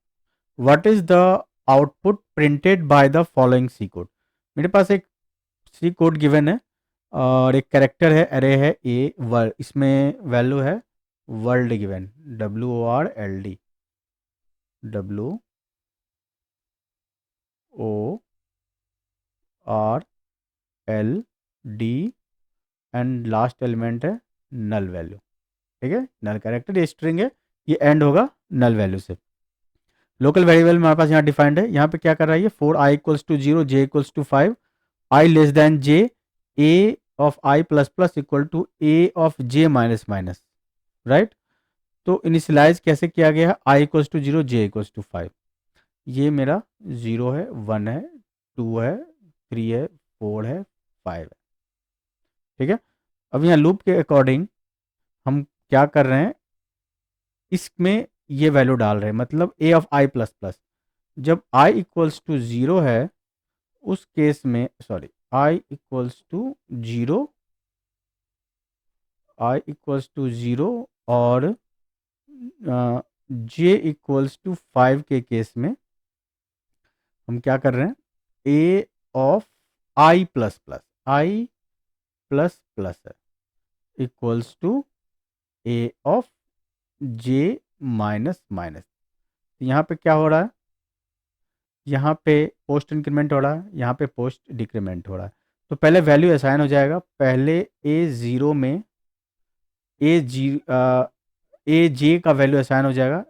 what is the output printed by the following C code? मेरे पास एक सी कोड गिवन है और एक कैरेक्टर है, अरे है ए वर्ल्ड, इसमें वैल्यू है world given, WORLD, WORLD, and last element है नल वैल्यू, ठीक है? नल कैरेक्टर, ये स्ट्रिंग है, ये एंड होगा नल वैल्यू से। लोकल वेरिएबल हमारे पास यहाँ डिफाइंड है, यहाँ पे क्या कर रहा है ये, for i equals to 0, j equals to 5, i less than j, A of I plus plus equal to A of j minus minus, right? तो इनिशियलाइज कैसे किया गया है, i equals to 0, j equals to 5, ये मेरा 0 है, 1 है, 2 है, 3 है, 4 है, 5 है, ठीक है? अब यहाँ लूप के अकॉर्डिंग हम क्या कर रहे हैं, इसमें ये वैल्यू डाल रहे हैं, मतलब A of I plus plus, जब आई इक्वल्स टू 0 है उस केस में, sorry, I equals to 0, I equals to 0 और जे इक्वल्स टू 5 के केस में हम क्या कर रहे हैं, A of I plus plus, i plus plus है equals to A of j minus minus. यहाँ पे क्या हो रहा है, यहाँ पे पोस्ट इंक्रीमेंट हो रहा है, यहाँ पे पोस्ट डिक्रीमेंट हो रहा है। तो पहले वैल्यू असाइन हो जाएगा, पहले ए ज़ीरो में ए जे का वैल्यू असाइन हो जाएगा,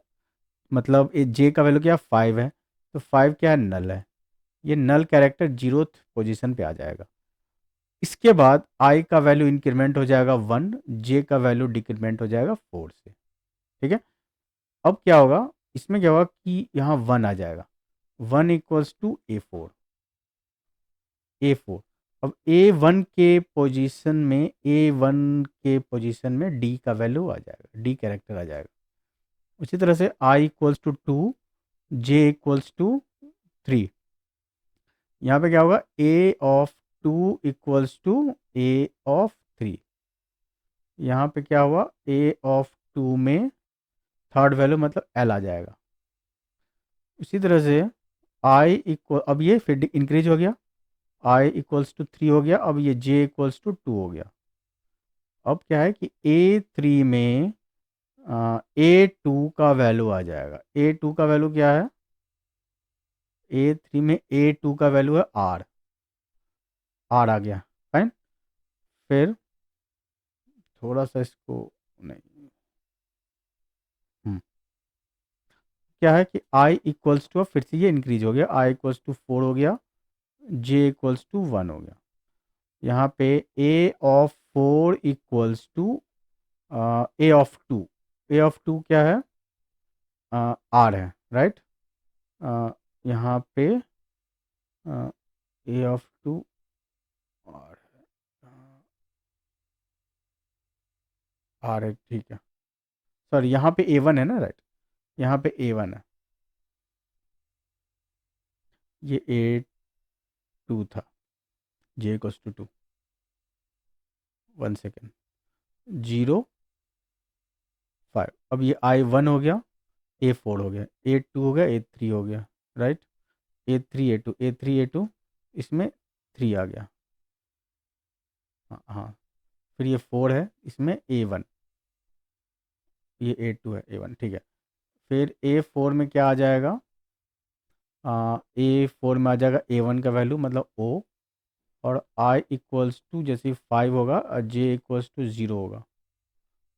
मतलब ए जे का वैल्यू क्या 5 है, तो 5 क्या है, नल है, ये नल कैरेक्टर 0th पोजीशन पे आ जाएगा। इसके बाद आई का वैल्यू इंक्रीमेंट हो जाएगा 1, जे का वैल्यू डिक्रीमेंट हो जाएगा 4 से, ठीक है? अब क्या होगा, इसमें क्या होगा कि यहाँ 1 आ जाएगा, 1 इक्वल्स टू ए फोर। अब ए वन के पोजीशन में डी का वैल्यू आ जाएगा, डी कैरेक्टर आ जाएगा। उसी तरह से i equals to 2, j equals to 3, यहाँ पे क्या होगा, A of 2 equals to A of 3, यहाँ पे क्या हुआ, ए ऑफ 2 में थर्ड वैल्यू मतलब एल आ जाएगा। इसी तरह से आई इक्वल, अब ये फिर इंक्रीज हो गया, आई इक्वल्स टू 3 हो गया, अब ये जे इक्वल्स टू 2 हो गया। अब क्या है कि ए 3 में ए 2 का वैल्यू आ जाएगा, ए 2 का वैल्यू क्या है, A3 में A2 का वैल्यू है R आ गया, फाइन। फिर थोड़ा सा इसको नहीं, क्या है कि I इक्वल्स टू, फिर से ये इंक्रीज हो गया, I इक्वल्स टू 4 हो गया, J इक्वल्स टू 1 हो गया। यहाँ पे A of 4 equals to A of 2, A of 2 क्या है, R है, राइट। यहाँ पे A ऑफ 2 R है, R है, ठीक है। सॉरी, यहाँ पे A1 है ना, राइट, यहाँ पे A1 है, ये A2 था, J इक्वल्स टू 2, 1 सेकेंड, 0 5, अब ये I1 हो गया, A4 हो गया, A2 हो गया, A3 हो गया, राइट। A3 A2 इसमें 3 आ गया, हाँ हाँ। फिर ये 4 है, इसमें A1, ये A2 है, A1, ठीक है। फिर A4 में क्या आ जाएगा, A4 में आ जाएगा A1 का वैल्यू मतलब O, और I इक्वल्स टू जैसे 5 होगा और J इक्वल्स टू 0 होगा।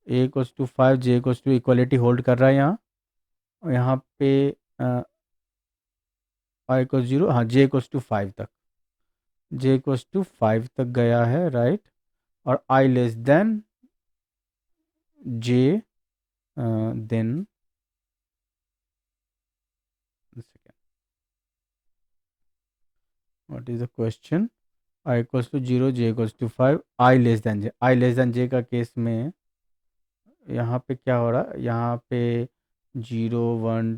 A equals to 5, J equals to equality hold कर रहा है यहाँ, और यहाँ पे I इक्वल्स 0, हाँ J इक्वल्स टू 5 तक, J इक्वल्स टू 5 तक गया है, राइट। और I less than J, then what is the question, I equals to 0, J equals to 5, I less than J, I less than J का case में यहाँ पे क्या हो रहा है, यहाँ पे 0 1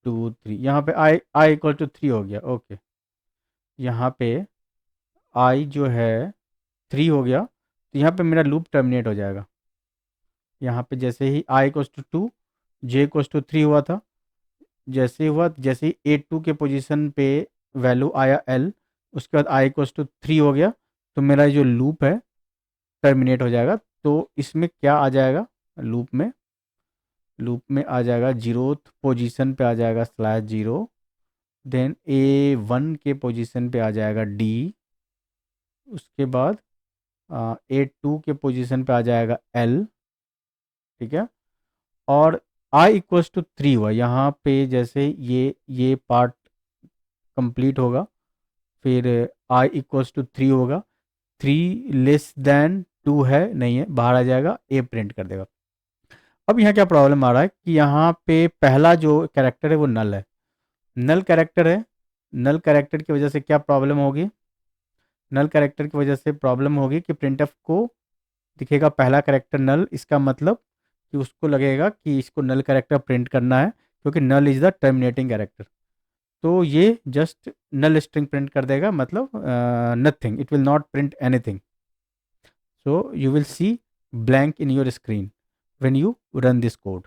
2 3, यहाँ पे I इक्वल टू 3 हो गया, ओके। यहाँ पे I जो है 3 हो गया, तो यहाँ पे मेरा लूप टर्मिनेट हो जाएगा। यहाँ पे जैसे ही I equals to 2, J equals to 3 हुआ था, जैसे हुआ, जैसे ही A2 के पोजीशन पे वैल्यू आया L, उसके बाद I इक्वल्स टू 3 हो गया, तो मेरा जो लूप है टर्मिनेट हो जाएगा। तो इसमें क्या आ जाएगा, लूप में आ जाएगा जीरोथ पोजीशन पे आ जाएगा /0, देन A1 के पोजीशन पे आ जाएगा D, उसके बाद A2 के पोजीशन पे आ जाएगा L, ठीक है। और I इक्वल्स टू 3 हुआ, यहाँ पे जैसे ये पार्ट कंप्लीट होगा, फिर I इक्वल्स टू 3 होगा, 3 लेस देन 2 है, नहीं है, बाहर आ जाएगा, A प्रिंट कर देगा। अब यहाँ क्या प्रॉब्लम आ रहा है कि यहाँ पे पहला जो कैरेक्टर है वो नल है, नल कैरेक्टर है। नल कैरेक्टर की वजह से क्या प्रॉब्लम होगी, नल कैरेक्टर की वजह से प्रॉब्लम होगी कि प्रिंटफ को दिखेगा पहला कैरेक्टर नल, इसका मतलब कि उसको लगेगा कि इसको नल कैरेक्टर प्रिंट करना है, क्योंकि नल इज़ द टर्मिनेटिंग कैरेक्टर। तो ये जस्ट नल स्ट्रिंग प्रिंट कर देगा, मतलब nothing, it will not print anything. So you will see blank in your screen when you run this code,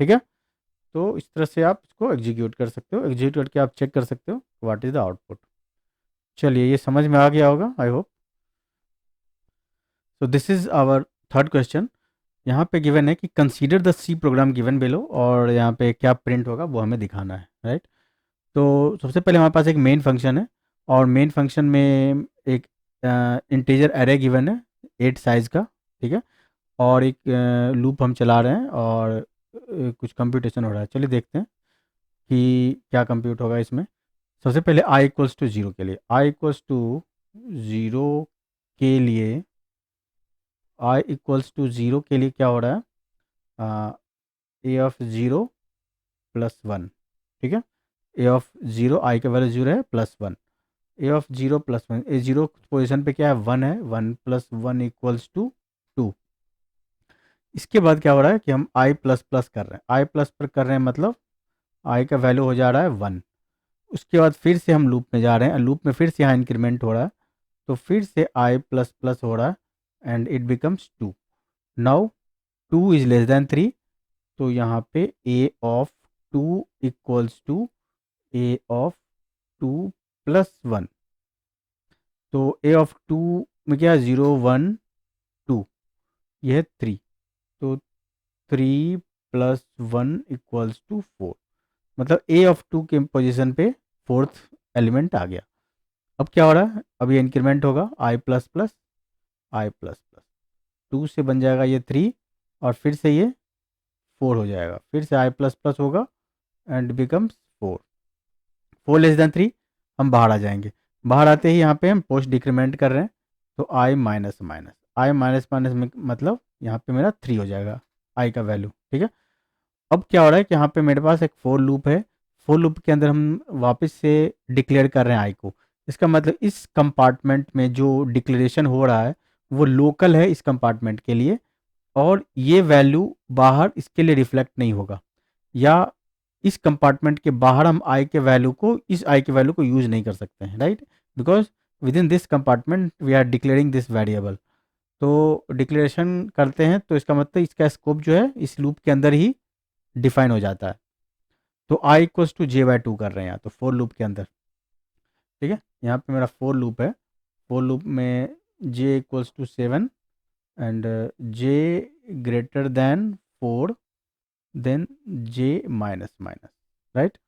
ठीक है। तो इस तरह से आप इसको एग्जीक्यूट कर सकते हो, एग्जीक्यूट करके आप चेक कर सकते हो व्हाट इज़ द आउटपुट। चलिए, ये समझ में आ गया होगा, I hope. So this is our third question. यहाँ पे गिवन है कि consider the C program given below, और यहाँ पे क्या प्रिंट होगा वो हमें दिखाना है, राइट। तो सबसे पहले हमारे पास एक मेन फंक्शन है, और मेन फंक्शन में एक इंटीजर एरे गिवन है 8 साइज़ का, ठीक है। और एक लूप हम चला रहे हैं, और कुछ कंप्यूटेशन हो रहा है। चलिए देखते हैं कि क्या कंप्यूट होगा इसमें। सबसे पहले I इक्वल्स टू 0 के लिए, I इक्वल्स टू 0 के लिए, I इक्वल्स टू 0 के लिए क्या हो रहा है, A ऑफ 0 प्लस 1, ठीक है। A ऑफ 0, I का वैल्यू 0 है, plus 1, A of 0 plus 1, A 0 position पे क्या है, 1 है, 1 प्लस 1 इक्वल्स टू 2। इसके बाद क्या हो रहा है कि हम I प्लस प्लस कर रहे हैं, I प्लस पर कर रहे हैं, मतलब I का वैल्यू हो जा रहा है 1। उसके बाद फिर से हम लूप में जा रहे हैं, लूप में फिर से यहाँ इंक्रीमेंट हो रहा है, तो फिर से I प्लस प्लस हो रहा है, and it becomes 2। Now 2 is less than 3, तो यहाँ पे A of 2 equals to A of 2 plus 1। तो A ऑफ 2 में क्या, 0 1 2, यह है 3, तो 3 प्लस 1 इक्वल्स टू 4, मतलब A ऑफ 2 के पोजीशन पे फोर्थ एलिमेंट आ गया। अब क्या हो रहा है, अब ये इंक्रीमेंट होगा आई plus plus i plus plus, 2 से बन जाएगा ये 3 और फिर से ये 4 हो जाएगा, फिर से आई प्लस प्लस होगा एंड बिकम्स 4। 4 <3 हम बाहर आ जाएंगे। बाहर आते ही यहाँ पे हम पोस्ट डिक्रीमेंट कर रहे हैं, तो आई माइनस माइनस आई माइनस माइनस में मतलब यहाँ पे मेरा 3 हो जाएगा आई का वैल्यू। ठीक है, अब क्या हो रहा है कि यहाँ पे मेरे पास एक फोर लूप है, फोर लूप के अंदर हम वापस से डिक्लेयर कर रहे हैं आई को। इसका मतलब इस कंपार्टमेंट में जो डिक्लेरेशन हो रहा है वो लोकल है इस कंपार्टमेंट के लिए, और ये वैल्यू बाहर इसके लिए रिफ्लेक्ट नहीं होगा, या इस कंपार्टमेंट के बाहर हम आई के वैल्यू को इस आई के वैल्यू को यूज नहीं कर सकते हैं, right, because with in this compartment we are declaring this variable. तो डिक्लेरेशन करते हैं तो इसका मतलब इसका स्कोप जो है इस लूप के अंदर ही डिफाइन हो जाता है। तो i equals to j by 2 कर रहे हैं यहाँ, तो फोर लूप के अंदर। ठीक है, यहाँ पे मेरा फोर लूप है, फोर लूप में j equals to 7 and j greater than 4 then j minus minus, right.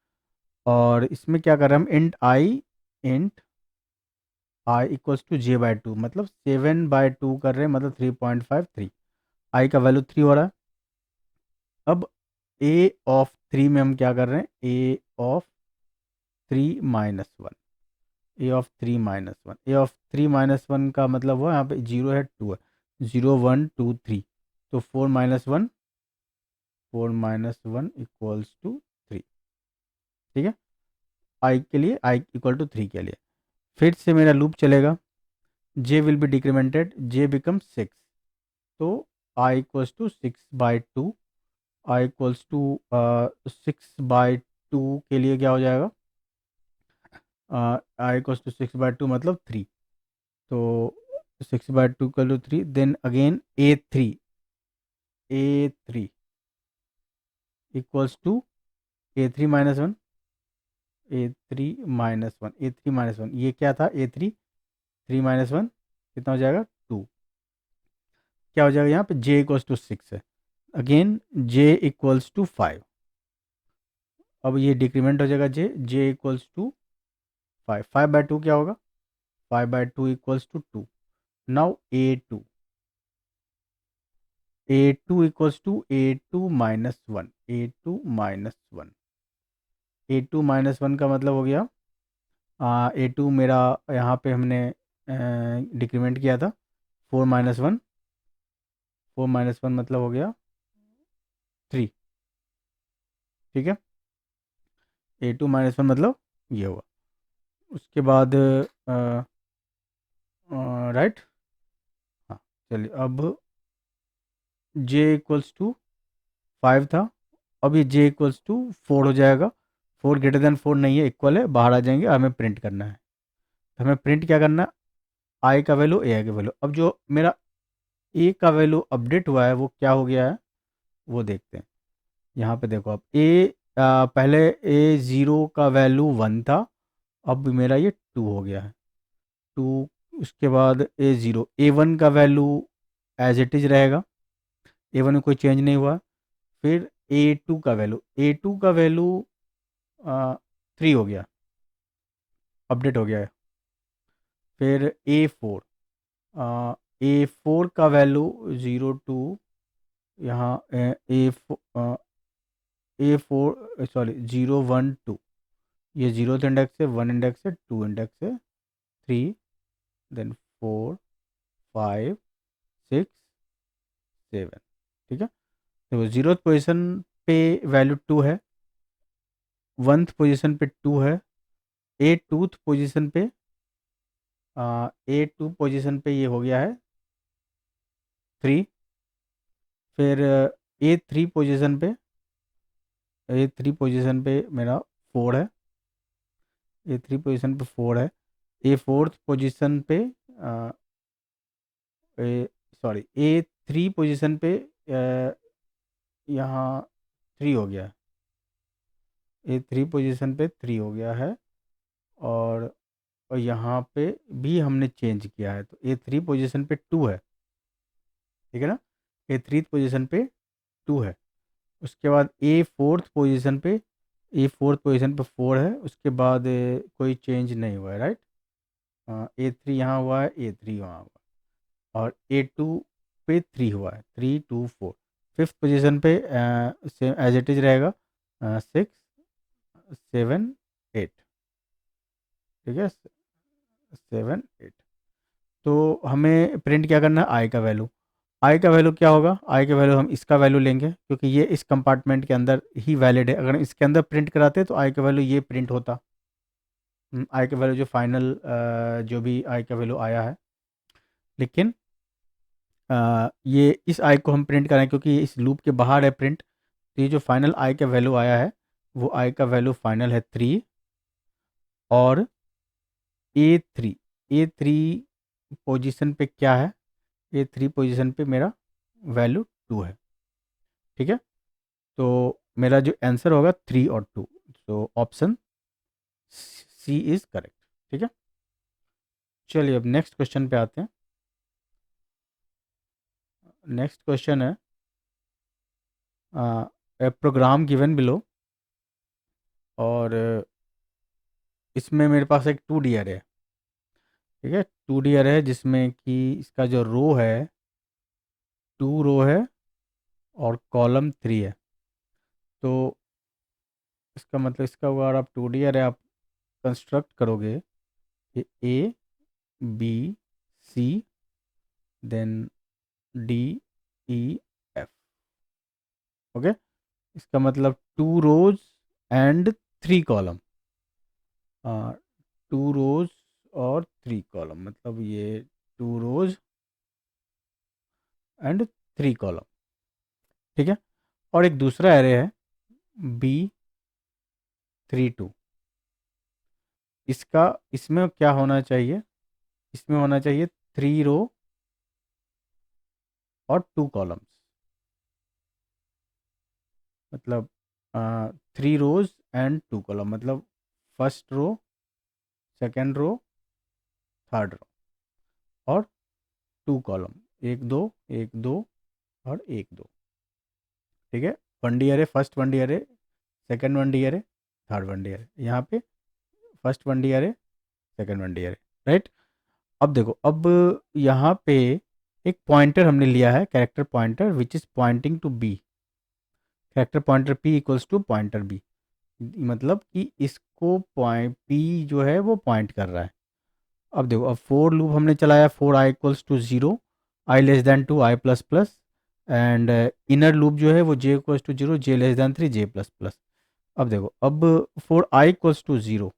और इसमें क्या कर रहे हैं हम, int i equals to j by 2, मतलब 7/2 कर रहे हैं, मतलब 3.53, आई का वैल्यू 3 हो रहा है। अब ए ऑफ 3 में हम क्या कर रहे हैं, A of 3 minus 1, A of 3 minus 1, A of 3 minus 1 का मतलब हुआ यहाँ पे 0 है 2 है, 0 1 2 3, तो 4 माइनस 1, 4 माइनस 1 इक्वल्स टू 3। ठीक है, आई के लिए, आई इक्वल टू 3 के लिए फिर से मेरा लूप चलेगा, j will be decremented, j become 6, तो i equals to 6/2, i equals to 6/2 के लिए क्या हो जाएगा, आई इक्वल्स टू 6/2 मतलब 3, तो 6/2 equal to 3, then again A three equals to ए3 माइनस 1, ए3 माइनस 1, ये क्या था, ए3, 3 माइनस 1 कितना हो जाएगा 2, क्या हो जाएगा यहाँ पे जे इक्वल्स टू 6 है, अगेन जे इक्वल्स टू 5, अब ये डिक्रीमेंट हो जाएगा जे इक्वल्स टू 5, 5/2 क्या होगा, 5/2 equals to 2, now A two equals to ए2 माइनस 1, ए2 माइनस 1, ए2 माइनस 1 का मतलब हो गया ए2 मेरा यहाँ पे हमने डिक्रीमेंट किया था 4 - 1, 4 - 1 मतलब हो गया 3। ठीक है, ए2 माइनस 1 मतलब ये हुआ, उसके बाद राइट, हाँ चलिए, अब जे इक्वल्स टू 5 था, अब ये जे इक्वल्स टू 4 हो जाएगा, 4 ग्रेटर देन 4 नहीं है, इक्वल है, बाहर आ जाएंगे, हमें प्रिंट करना है, तो हमें प्रिंट क्या करना है, आई का वैल्यू ए का वैल्यू। अब जो मेरा ए का वैल्यू अपडेट हुआ है वो क्या हो गया है वो देखते हैं। यहाँ पे देखो, अब पहले A0 का वैल्यू 1 था, अब मेरा ये 2 हो गया है 2, उसके बाद A1 का वैल्यू एज इट इज़ रहेगा, A1 में कोई चेंज नहीं हुआ, फिर A2 का वैल्यू 3 हो गया, अपडेट हो गया है, फिर A4 का वैल्यू 0 2, यहाँ A4 सॉरी 0 1 2, ये 0th इंडेक्स है, 1 इंडेक्स है, 2 इंडेक्स है, 3 देन 4 5 6 7। ठीक है, तो 0th पोजीशन पे वैल्यू 2 है, 1th पोजीशन पे 2 है, A2th पोजीशन पे A2 पोजीशन पे ये हो गया है 3, फिर A3 पोजीशन पे मेरा 4 है, A3 पोजीशन पे 4 है, A4th पोजीशन पे A3 पोजीशन पे यहाँ 3 हो गया है, A3 पोजीशन पे 3 हो गया है, और यहाँ पे भी हमने चेंज किया है, तो A3 पोजीशन पे 2 है, ठीक है ना, A3 पोजीशन पे 2 है, उसके बाद A4th पोजीशन पे ए फोर्थ पोजीशन पे 4 है, उसके बाद कोई चेंज नहीं हुआ है, राइट। A3 यहाँ हुआ है, A3 वहाँ हुआ है, और A2 पे 3 हुआ है, 3 2 4। फिफ्थ पोजीशन पे सेम एज इट इज रहेगा, 6 7 8, ठीक है, 7 8। तो हमें प्रिंट क्या करना है, आई का वैल्यू। आई का वैल्यू क्या होगा, आई का वैल्यू हम इसका वैल्यू लेंगे, क्योंकि ये इस कंपार्टमेंट के अंदर ही वैलिड है। अगर इसके अंदर प्रिंट कराते तो आई का वैल्यू ये प्रिंट होता। आई का वैल्यू जो फाइनल जो भी आई का वैल्यू आया है, लेकिन ये इस आई को हम प्रिंट करें क्योंकि ये इस लूप के बाहर है प्रिंट। तो ये जो फाइनल आई का वैल्यू आया है, वो आई का वैल्यू फाइनल है 3, और ए थ्री पोजीशन पे क्या है, A3 पोजीशन पे मेरा वैल्यू 2 है, ठीक है। तो मेरा जो आंसर होगा 3 और 2, तो ऑप्शन सी इज करेक्ट, ठीक है। चलिए अब नेक्स्ट क्वेश्चन पे आते हैं। नेक्स्ट क्वेश्चन है, ए प्रोग्राम गिवन बिलो, और इसमें मेरे पास एक 2D अरे है, ठीक है। 2D अरे है जिसमें कि इसका जो रो है 2 रो है और कॉलम 3 है। तो इसका मतलब इसका हुआ, और आप 2D अरे आप कंस्ट्रक्ट करोगे, A B C then D E F, okay. इसका मतलब 2 रोज एंड 3 कॉलम, 2 रोज और 3 कॉलम, मतलब ये 2 रोज एंड 3 कॉलम, ठीक है। और एक दूसरा एरे है B32। इसका इसमें क्या होना चाहिए, इसमें होना चाहिए 3 रो और 2 कॉलम्स, मतलब 3 रोज एंड 2 कॉलम, मतलब first row, second row, third row, और 2 कॉलम, 1 2 1 2 और 1 2, ठीक है। 1D अरे, फर्स्ट 1D अरे, सेकेंड 1D अरे, थर्ड 1D अरे, यहाँ पे फर्स्ट 1D अरे, सेकेंड 1D अरे, राइट। अब देखो, अब यहाँ पे एक पॉइंटर हमने लिया है, character pointer which is pointing to B, character pointer P equals to pointer B, मतलब कि इसको पॉइंट P जो है वो पॉइंट कर रहा है। अब देखो, अब फोर लूप हमने चलाया, 4i equals to 0, i less than 2 i plus plus, and inner loop जो है वो j equals to 0, j less than 3 j plus plus. अब देखो, अब 4i equals to 0,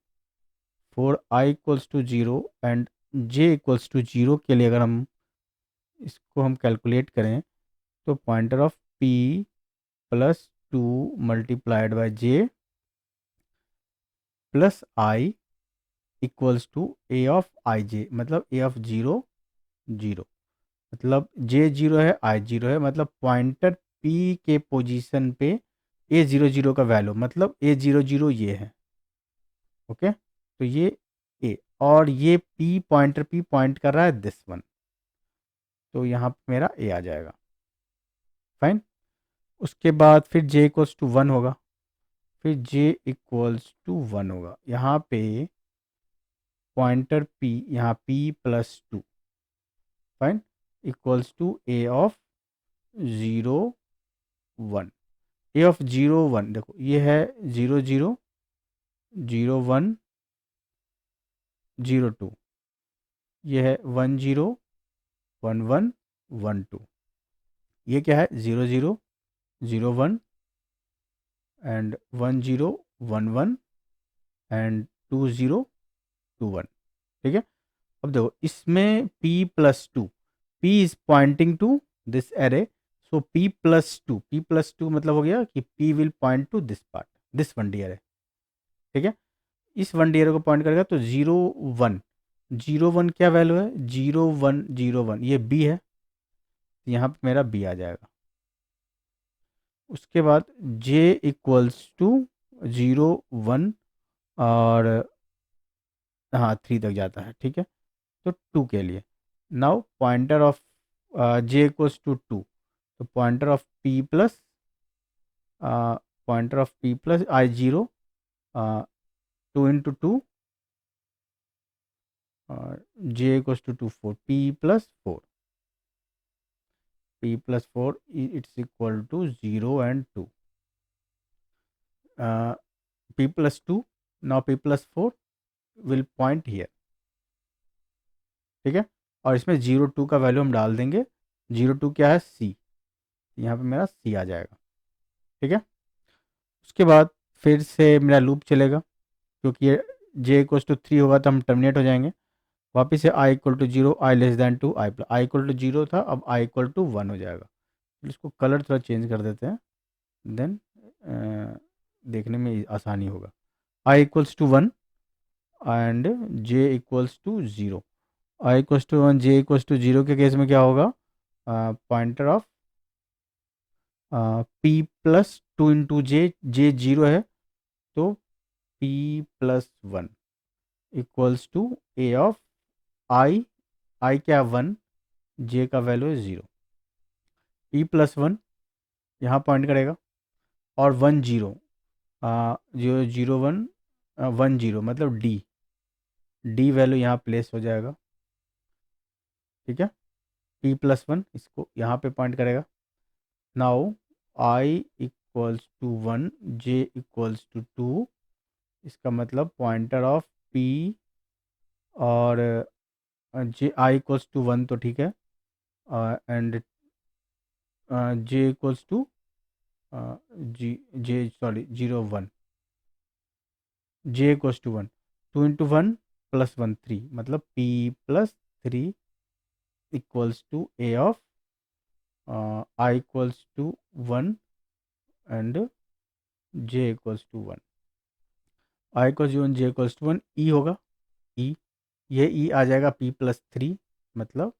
4i equals to 0 and j equals to 0 के लिए अगर हम इसको हम कैलकुलेट करें, तो pointer of p plus 2 multiplied by j plus i equals to a of i j, मतलब a ऑफ 0 0, मतलब j 0 है, i 0 है, मतलब पॉइंटर p के पोजीशन पे a 0 0 का वैल्यू, मतलब a 0 0 ये है, ओके। तो ये a, और ये p पॉइंटर p पॉइंट कर रहा है दिस वन, तो यहाँ पे मेरा a आ जाएगा, फाइन। उसके बाद फिर j इक्वल्स टू 1 होगा, फिर j इक्वल्स टू 1 होगा, यहाँ पे पॉइंटर p, यहाँ p plus 2, fine, equals to a of 0 1, a of 0 1, देखो ये है 0 0 0 1 0 2, ये है 1 0 1 1 1 2, ये क्या है 0 0 0 1 एंड 1 0 1 1 एंड 2 0 2 1, ठीक है। अब देखो इसमें p plus 2, p is pointing to this array, so p plus two मतलब हो गया कि p will point to this part, this 1D array, ठीक है। इस 1D एरे को पॉइंट करेगा, तो 0 1 0 1 क्या वैल्यू है, 0 1 0 1, ये b है, यहाँ पे मेरा b आ जाएगा। उसके बाद j इक्वल्स टू 0 1 और हाँ 3 तक जाता है, ठीक है। तो 2 के लिए now pointer of j equals to 2, तो pointer of p plus I 0 2 into 2 j equals to 2 4 p plus 4 it's equal to 0 and 2 p plus 2 now p plus 4 will point here, ठीक है। और इसमें 0 2 का वैल्यू हम डाल देंगे, 0 2 क्या है c, यहाँ पे मेरा c आ जाएगा, ठीक है। उसके बाद फिर से मेरा लूप चलेगा, क्योंकि ये j इक्वल्स टू 3 होगा तो हम टर्मिनेट हो जाएंगे। वापिस से i equal to 0 i less than 2 i equal to 0 था, अब i इक्वल टू 1 हो जाएगा। इसको कलर थोड़ा चेंज कर देते हैं, देन देखने में आसानी होगा। i equals to 1 and j equals to 0, i equals to 1 j equals to 0 के केस में क्या होगा, pointer of p plus 2 into j 0 है तो p plus 1 equals to a of i क्या 1, j का वैल्यू है 0, p प्लस 1 यहाँ पॉइंट करेगा और 1 0 0 0 1 1 0 मतलब d वैल्यू यहाँ प्लेस हो जाएगा, ठीक है। p प्लस 1 इसको यहाँ पे पॉइंट करेगा। Now i equals to 1 j equals to 2, इसका मतलब पॉइंटर ऑफ p और j i इक्वल्स टू 1 तो ठीक है, and j equals to j sorry 0 1 j equals to 1 2 into 1 plus 1 3 मतलब p plus 3 equals to a of i equals to 1 and j equals to 1, i equals to 1 j equals to 1 e होगा, e ये e आ जाएगा p plus 3 मतलब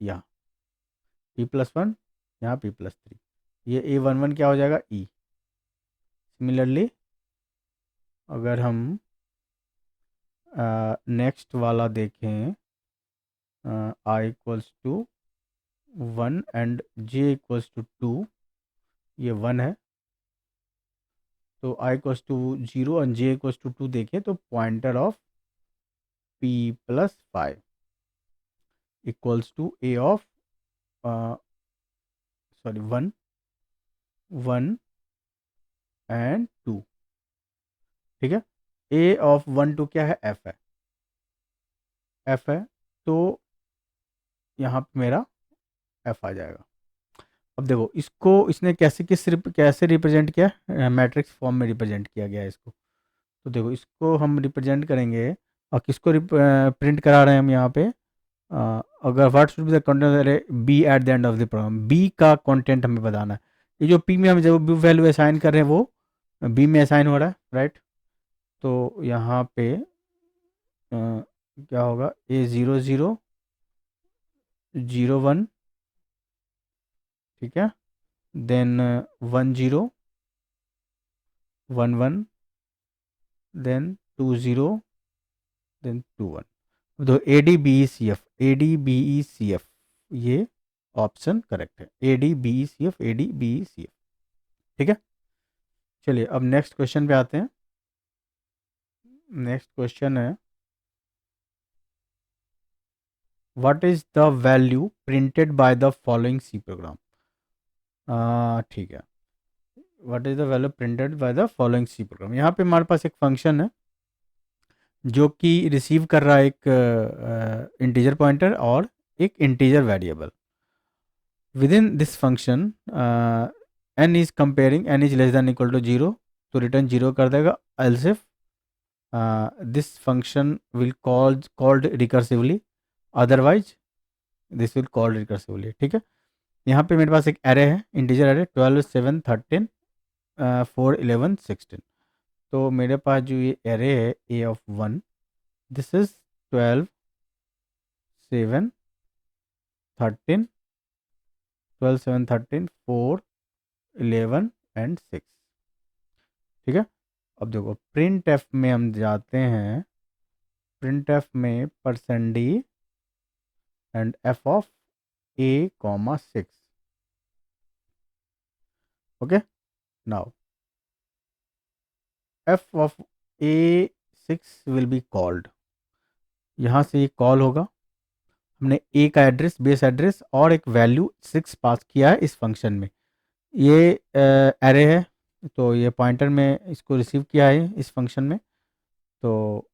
यहाँ p plus 1 यहाँ p plus 3, ये a11 क्या हो जाएगा e। सिमिलरली अगर हम नेक्स्ट वाला देखें, i equals to 1 and j equals to 2, ये 1 है तो i equals to 0 and j equals to 2 देखें तो pointer of p plus 5 equals to a of sorry 1 1 and 2, ठीक है। a ऑफ 1 2 क्या है f है तो यहाँ पे मेरा f आ जाएगा। अब देखो इसको इसने कैसे रिप्रेजेंट किया, मैट्रिक्स फॉर्म में रिप्रेजेंट किया गया है इसको। तो देखो इसको हम रिप्रेजेंट करेंगे और किसको प्रिंट करा रहे हैं हम यहाँ पे, अगर what should be the content b at the end of the program, b का कंटेंट हमें बताना है। ये जो पी में हम जब बी वैल्यू असाइन कर रहे हैं वो बी में असाइन हो रहा है, राइट। तो यहाँ पे क्या होगा, a0 0 0 1, ठीक है, देन 1 0 1 1, देन 2 0, देन 2 1। तो ADBECF ये ऑप्शन करेक्ट है, ADBECF ADBECF, ठीक है। चलिए अब नेक्स्ट क्वेश्चन पे आते हैं। नेक्स्ट क्वेश्चन है what is the value printed by the following C program, ठीक है। What is the value printed by the following C program, यहाँ पे हमारे पास एक फंक्शन है जो कि रिसीव कर रहा है एक इंटीजर पॉइंटर और एक integer variable. With in this function n is comparing n is less than equal to 0 तो रिटर्न 0 कर देगा, else if this function will called recursively, otherwise this will called recursively, ठीक है। यहाँ पे मेरे पास एक एरे है, इंटीजर एरे 12 7 13 4 11 16। तो मेरे पास जो ये एरे है a of 1, this is 12 7 13 12 7 13 4 11 and 6, ठीक है। अब देखो प्रिंट एफ में हम जाते हैं, प्रिंट एफ में %d and f of a, 6, okay. Now F of A6 will be called. यहाँ से ये कॉल होगा। हमने ए का एड्रेस, बेस एड्रेस और एक वैल्यू 6 पास किया है इस फंक्शन में। ये एरे है, तो ये पॉइंटर में इसको रिसीव किया है इस फंक्शन में। तो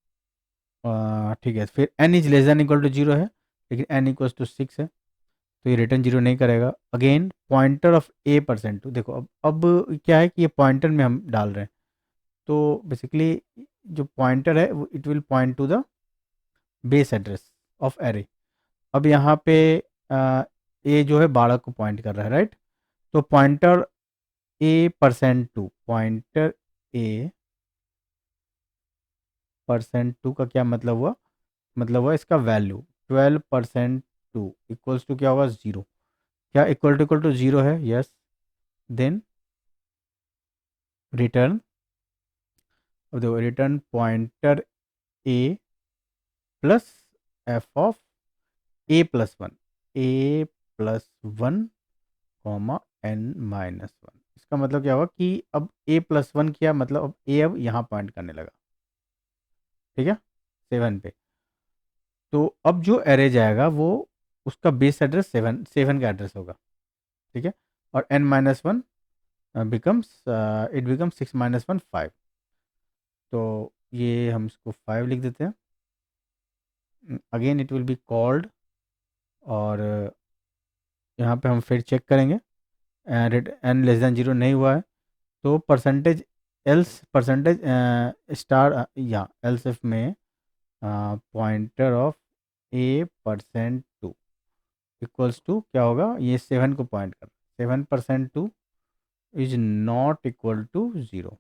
ठीक है, फिर n is less than equal to 0 है, लेकिन n इक्वल्स टू 6 है, तो ये रिटर्न 0 नहीं करेगा। अगेन पॉइंटर ऑफ A%2, देखो अब क्या है कि ये पॉइंटर में हम डाल रहे हैं, तो बेसिकली जो पॉइंटर है वो it will point to the base address of array. अब यहाँ पे ए जो है 12 को पॉइंट कर रहा है, राइट। तो पॉइंटर A%2, पॉइंटर A%2 का क्या मतलब हुआ? मतलब हुआ इसका वैल्यू 12%2 इक्वल्स टू क्या होगा? 0। क्या इक्वल टू 0 है? यस। देन रिटर्न, अब देखो return pointer A plus F of A+1, A+1 comma n-1। इसका मतलब क्या होगा कि अब A+1 किया, मतलब अब ए अब यहाँ पॉइंट करने लगा, ठीक है, 7 पे। तो अब जो एरे जाएगा वो उसका बेस एड्रेस 7 का एड्रेस होगा, ठीक है। और n-1 बिकम्स इट बिकम्स 6 - 1 5। तो ये हम इसको 5 लिख देते हैं। Again it will be called, और यहाँ पे हम फिर चेक करेंगे n लेस दैन 0 नहीं हुआ है, तो परसेंटेज एल्स, परसेंटेज स्टार या एल्स इफ में pointer of A%2 equals to क्या होगा? ये 7 को पॉइंट कर, 7%2 इज नॉट इक्वल टू 0।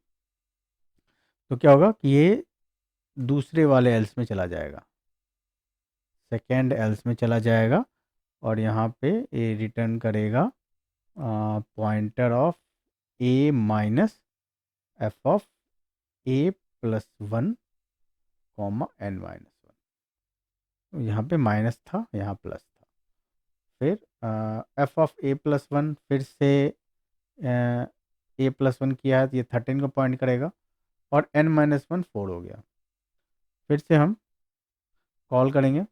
तो क्या होगा कि ये दूसरे वाले एल्स में चला जाएगा, सेकेंड एल्स में चला जाएगा, और यहाँ पे ये रिटर्न करेगा pointer of A-F of A+1 comma n-1। यहाँ पे माइनस था, यहाँ प्लस था। फिर एफ ऑफ A+1 फिर से A+1 किया है तो ये 13 को पॉइंट करेगा, और n-1 4 हो गया। फिर से हम कॉल करेंगे,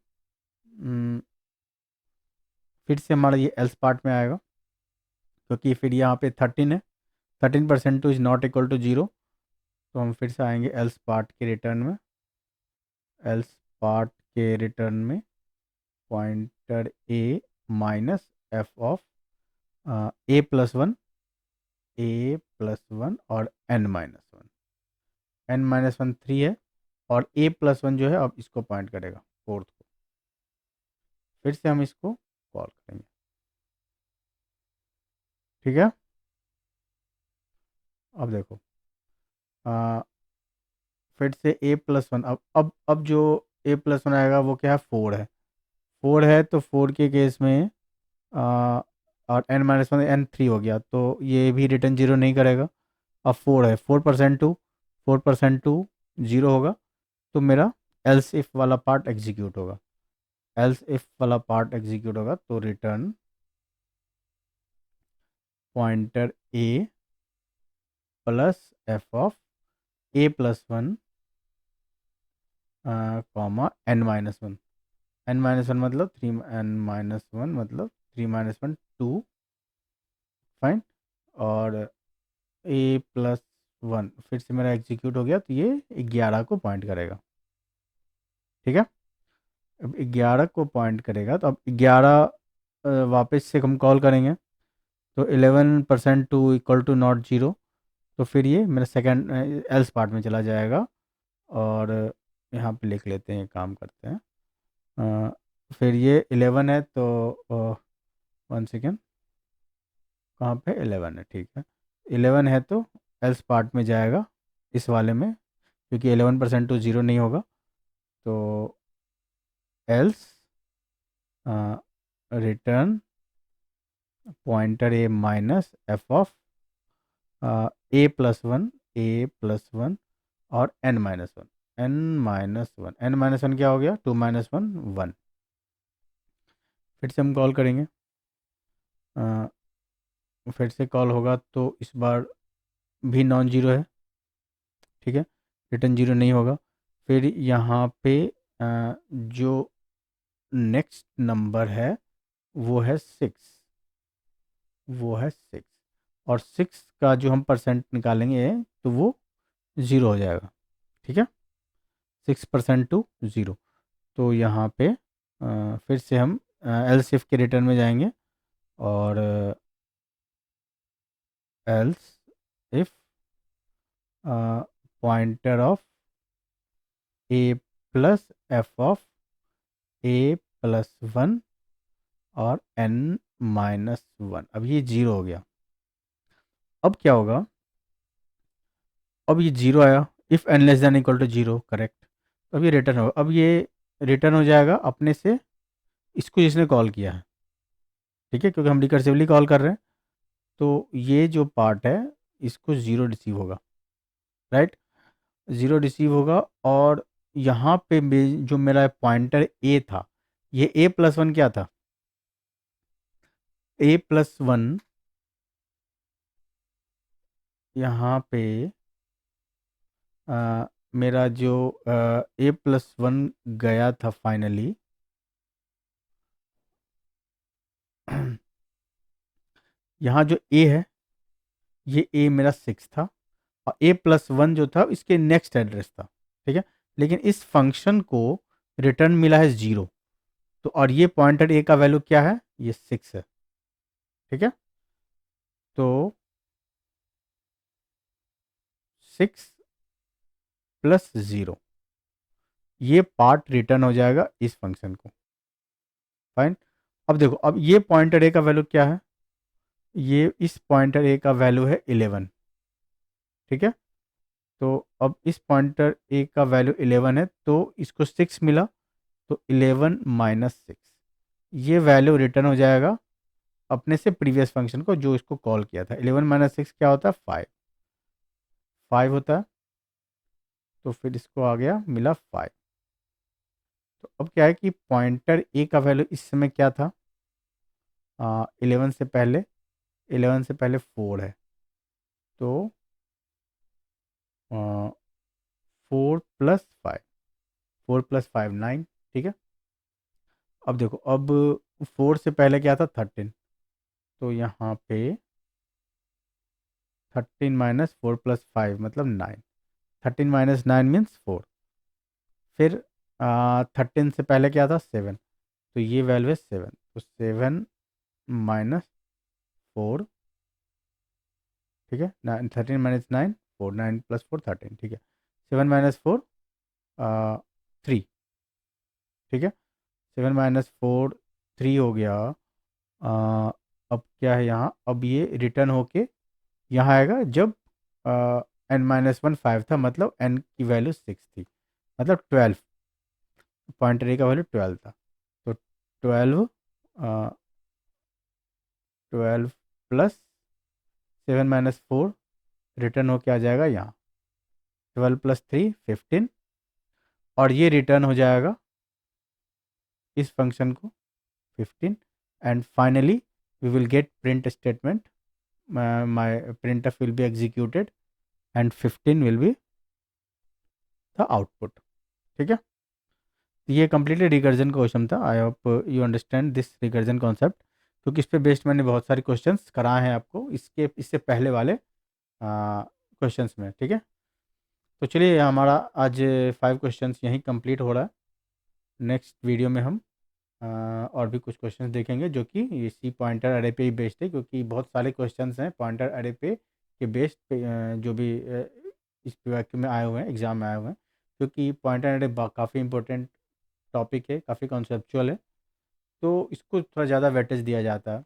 फिर से हमारा ये एल्स पार्ट में आएगा, क्योंकि फिर यहाँ पे 13 है, 13%2 इज नॉट इक्वल टू 0। तो हम फिर से आएंगे एल्स पार्ट के रिटर्न में, एल्स पार्ट के रिटर्न में pointer A-F of A+1, A+1 और n-1, n-1 3 है, और A+1 जो है अब इसको पॉइंट करेगा, फोर्थ को। फिर से हम इसको कॉल करेंगे, ठीक है। अब देखो फिर से A+1, अब जो A+1 आएगा वो क्या है? 4 है। 4 है तो 4 के केस में और n-1 n3 हो गया, तो ये भी रिटर्न 0 नहीं करेगा। अब 4 है, 4%2, 4%2 0 होगा, तो मेरा एल्स इफ वाला पार्ट एग्जीक्यूट होगा। एल्स इफ वाला पार्ट एग्जीक्यूट होगा तो return pointer A plus F of A+1 comma n-1, n-1 मतलब 3, n-1 मतलब 3 - 1 2, फाइन। और A+1 फिर से मेरा एग्जीक्यूट हो गया, तो ये 11 को पॉइंट करेगा, ठीक है। अब 11 को पॉइंट करेगा, तो अब 11 वापस से हम कॉल करेंगे, तो 11%2 इक्वल टू नॉट 0। तो फिर ये मेरा सेकेंड एल्स पार्ट में चला जाएगा, और यहाँ पे लिख लेते हैं, काम करते हैं। फिर ये 11 है, तो 1 सेकेंड, कहाँ पे 11 है, ठीक है। 11 है तो एल्स पार्ट में जाएगा इस वाले में, क्योंकि 11%2 0 नहीं होगा, तो else return pointer A-F of A+1, A+1 और n-1, n-1, n-1 क्या हो गया? 2 - 1 1। फिर से हम कॉल करेंगे, फिर से कॉल होगा तो इस बार भी नॉन जीरो है, ठीक है, रिटर्न 0 नहीं होगा। फिर यहाँ पे जो नेक्स्ट नंबर है वो है 6, वो है 6, और 6 का जो हम परसेंट निकालेंगे तो वो 0 हो जाएगा। ठीक है, 6% टू 0। तो यहाँ पे फिर से हम एल्स इफ के रिटर्न में जाएंगे, और else if pointer of A plus F of A plus 1 और एन माइनस 1, अब ये 0 हो गया। अब क्या होगा, अब ये 0 आया, if n less than equal to 0, correct. अब ये रिटर्न होगा, अब ये रिटर्न हो जाएगा अपने से इसको जिसने कॉल किया है। ठीक है, क्योंकि हम रिकर्सिवली कॉल कर रहे हैं, तो ये जो पार्ट है इसको 0 रिसीव होगा, राइट, 0 रिसीव होगा। और यहाँ पे जो मेरा पॉइंटर ए था, ये ए प्लस 1 क्या था, ए प्लस 1 यहाँ पे मेरा जो ए प्लस 1 गया था फाइनली, यहाँ जो ए है ये ए मेरा 6 था, और ए प्लस 1 जो था इसके नेक्स्ट एड्रेस था। ठीक है, लेकिन इस फंक्शन को रिटर्न मिला है 0, तो और ये पॉइंटर ए का वैल्यू क्या है, ये 6 है। ठीक है, तो 6 प्लस 0, ये पार्ट रिटर्न हो जाएगा इस फंक्शन को। फाइन, अब देखो, अब ये पॉइंटर ए का वैल्यू क्या है, ये इस पॉइंटर ए का वैल्यू है 11। ठीक है, तो अब इस पॉइंटर ए का वैल्यू 11 है, तो इसको 6 मिला, तो 11 माइनस 6, ये वैल्यू रिटर्न हो जाएगा अपने से प्रीवियस फंक्शन को जो इसको कॉल किया था। 11 माइनस 6 क्या होता है, 5 होता है, तो फिर इसको आ गया मिला 5। तो अब क्या है कि पॉइंटर ए का वैल्यू इस समय क्या था, 11 से पहले, 11 से पहले 4 है, तो 4 प्लस 5, 4 प्लस 5 9। ठीक है, अब देखो, अब 4 से पहले क्या था, 13, तो यहाँ पे 13 माइनस 4 प्लस 5 मतलब 9, 13 माइनस 9 मीन्स 4। फिर 13 से पहले क्या था, 7, तो ये वैल्यू है 7, तो 7 माइनस 4। ठीक है, 13 माइनस 9 4, 9 प्लस 4 13। ठीक है, 7 माइनस 4 3। ठीक है, 7 माइनस 4 3 हो गया। अब क्या है यहाँ, अब ये रिटर्न होके यहाँ आएगा जब एन माइनस 1 5 था, मतलब एन की वैल्यू 6 थी, मतलब 12, पॉइंटर ए का वैल्यू 12 था, तो 12 12 प्लस 7 माइनस 4 रिटर्न होके आ जाएगा यहाँ, 12 प्लस 3 15, और ये रिटर्न हो जाएगा इस फंक्शन को 15, and finally we will get print statement, my printf will be executed and 15 will be the output। ठीक है, तो ये कम्प्लीटली रिकर्जन का क्वेश्चन था। I hope you understand this recursion concept, क्योंकि इस पे बेस्ड मैंने बहुत सारे क्वेश्चंस कराए हैं आपको इससे पहले वाले क्वेश्चंस में। ठीक है, तो चलिए हमारा आज 5 क्वेश्चंस यहीं कंप्लीट हो रहा है। नेक्स्ट वीडियो में हम और भी कुछ क्वेश्चंस देखेंगे जो कि इसी पॉइंटर अरे पे ही बेस्ड है, क्योंकि बहुत सारे क्वेश्चंस हैं पॉइंटर अरे पे के बेस्ड पे, जो भी इस वाक्य में आए हुए हैं, एग्जाम में आए हुए हैं, क्योंकि पॉइंटर अरे काफ़ी इंपॉर्टेंट टॉपिक है, काफ़ी कॉन्सेप्चुअल है, तो इसको थोड़ा ज़्यादा वेटेज दिया जाता है,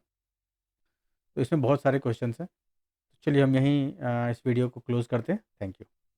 तो इसमें बहुत सारे क्वेश्चंस हैं। तो चलिए हम यहीं इस वीडियो को क्लोज़ करते हैं। Thank you.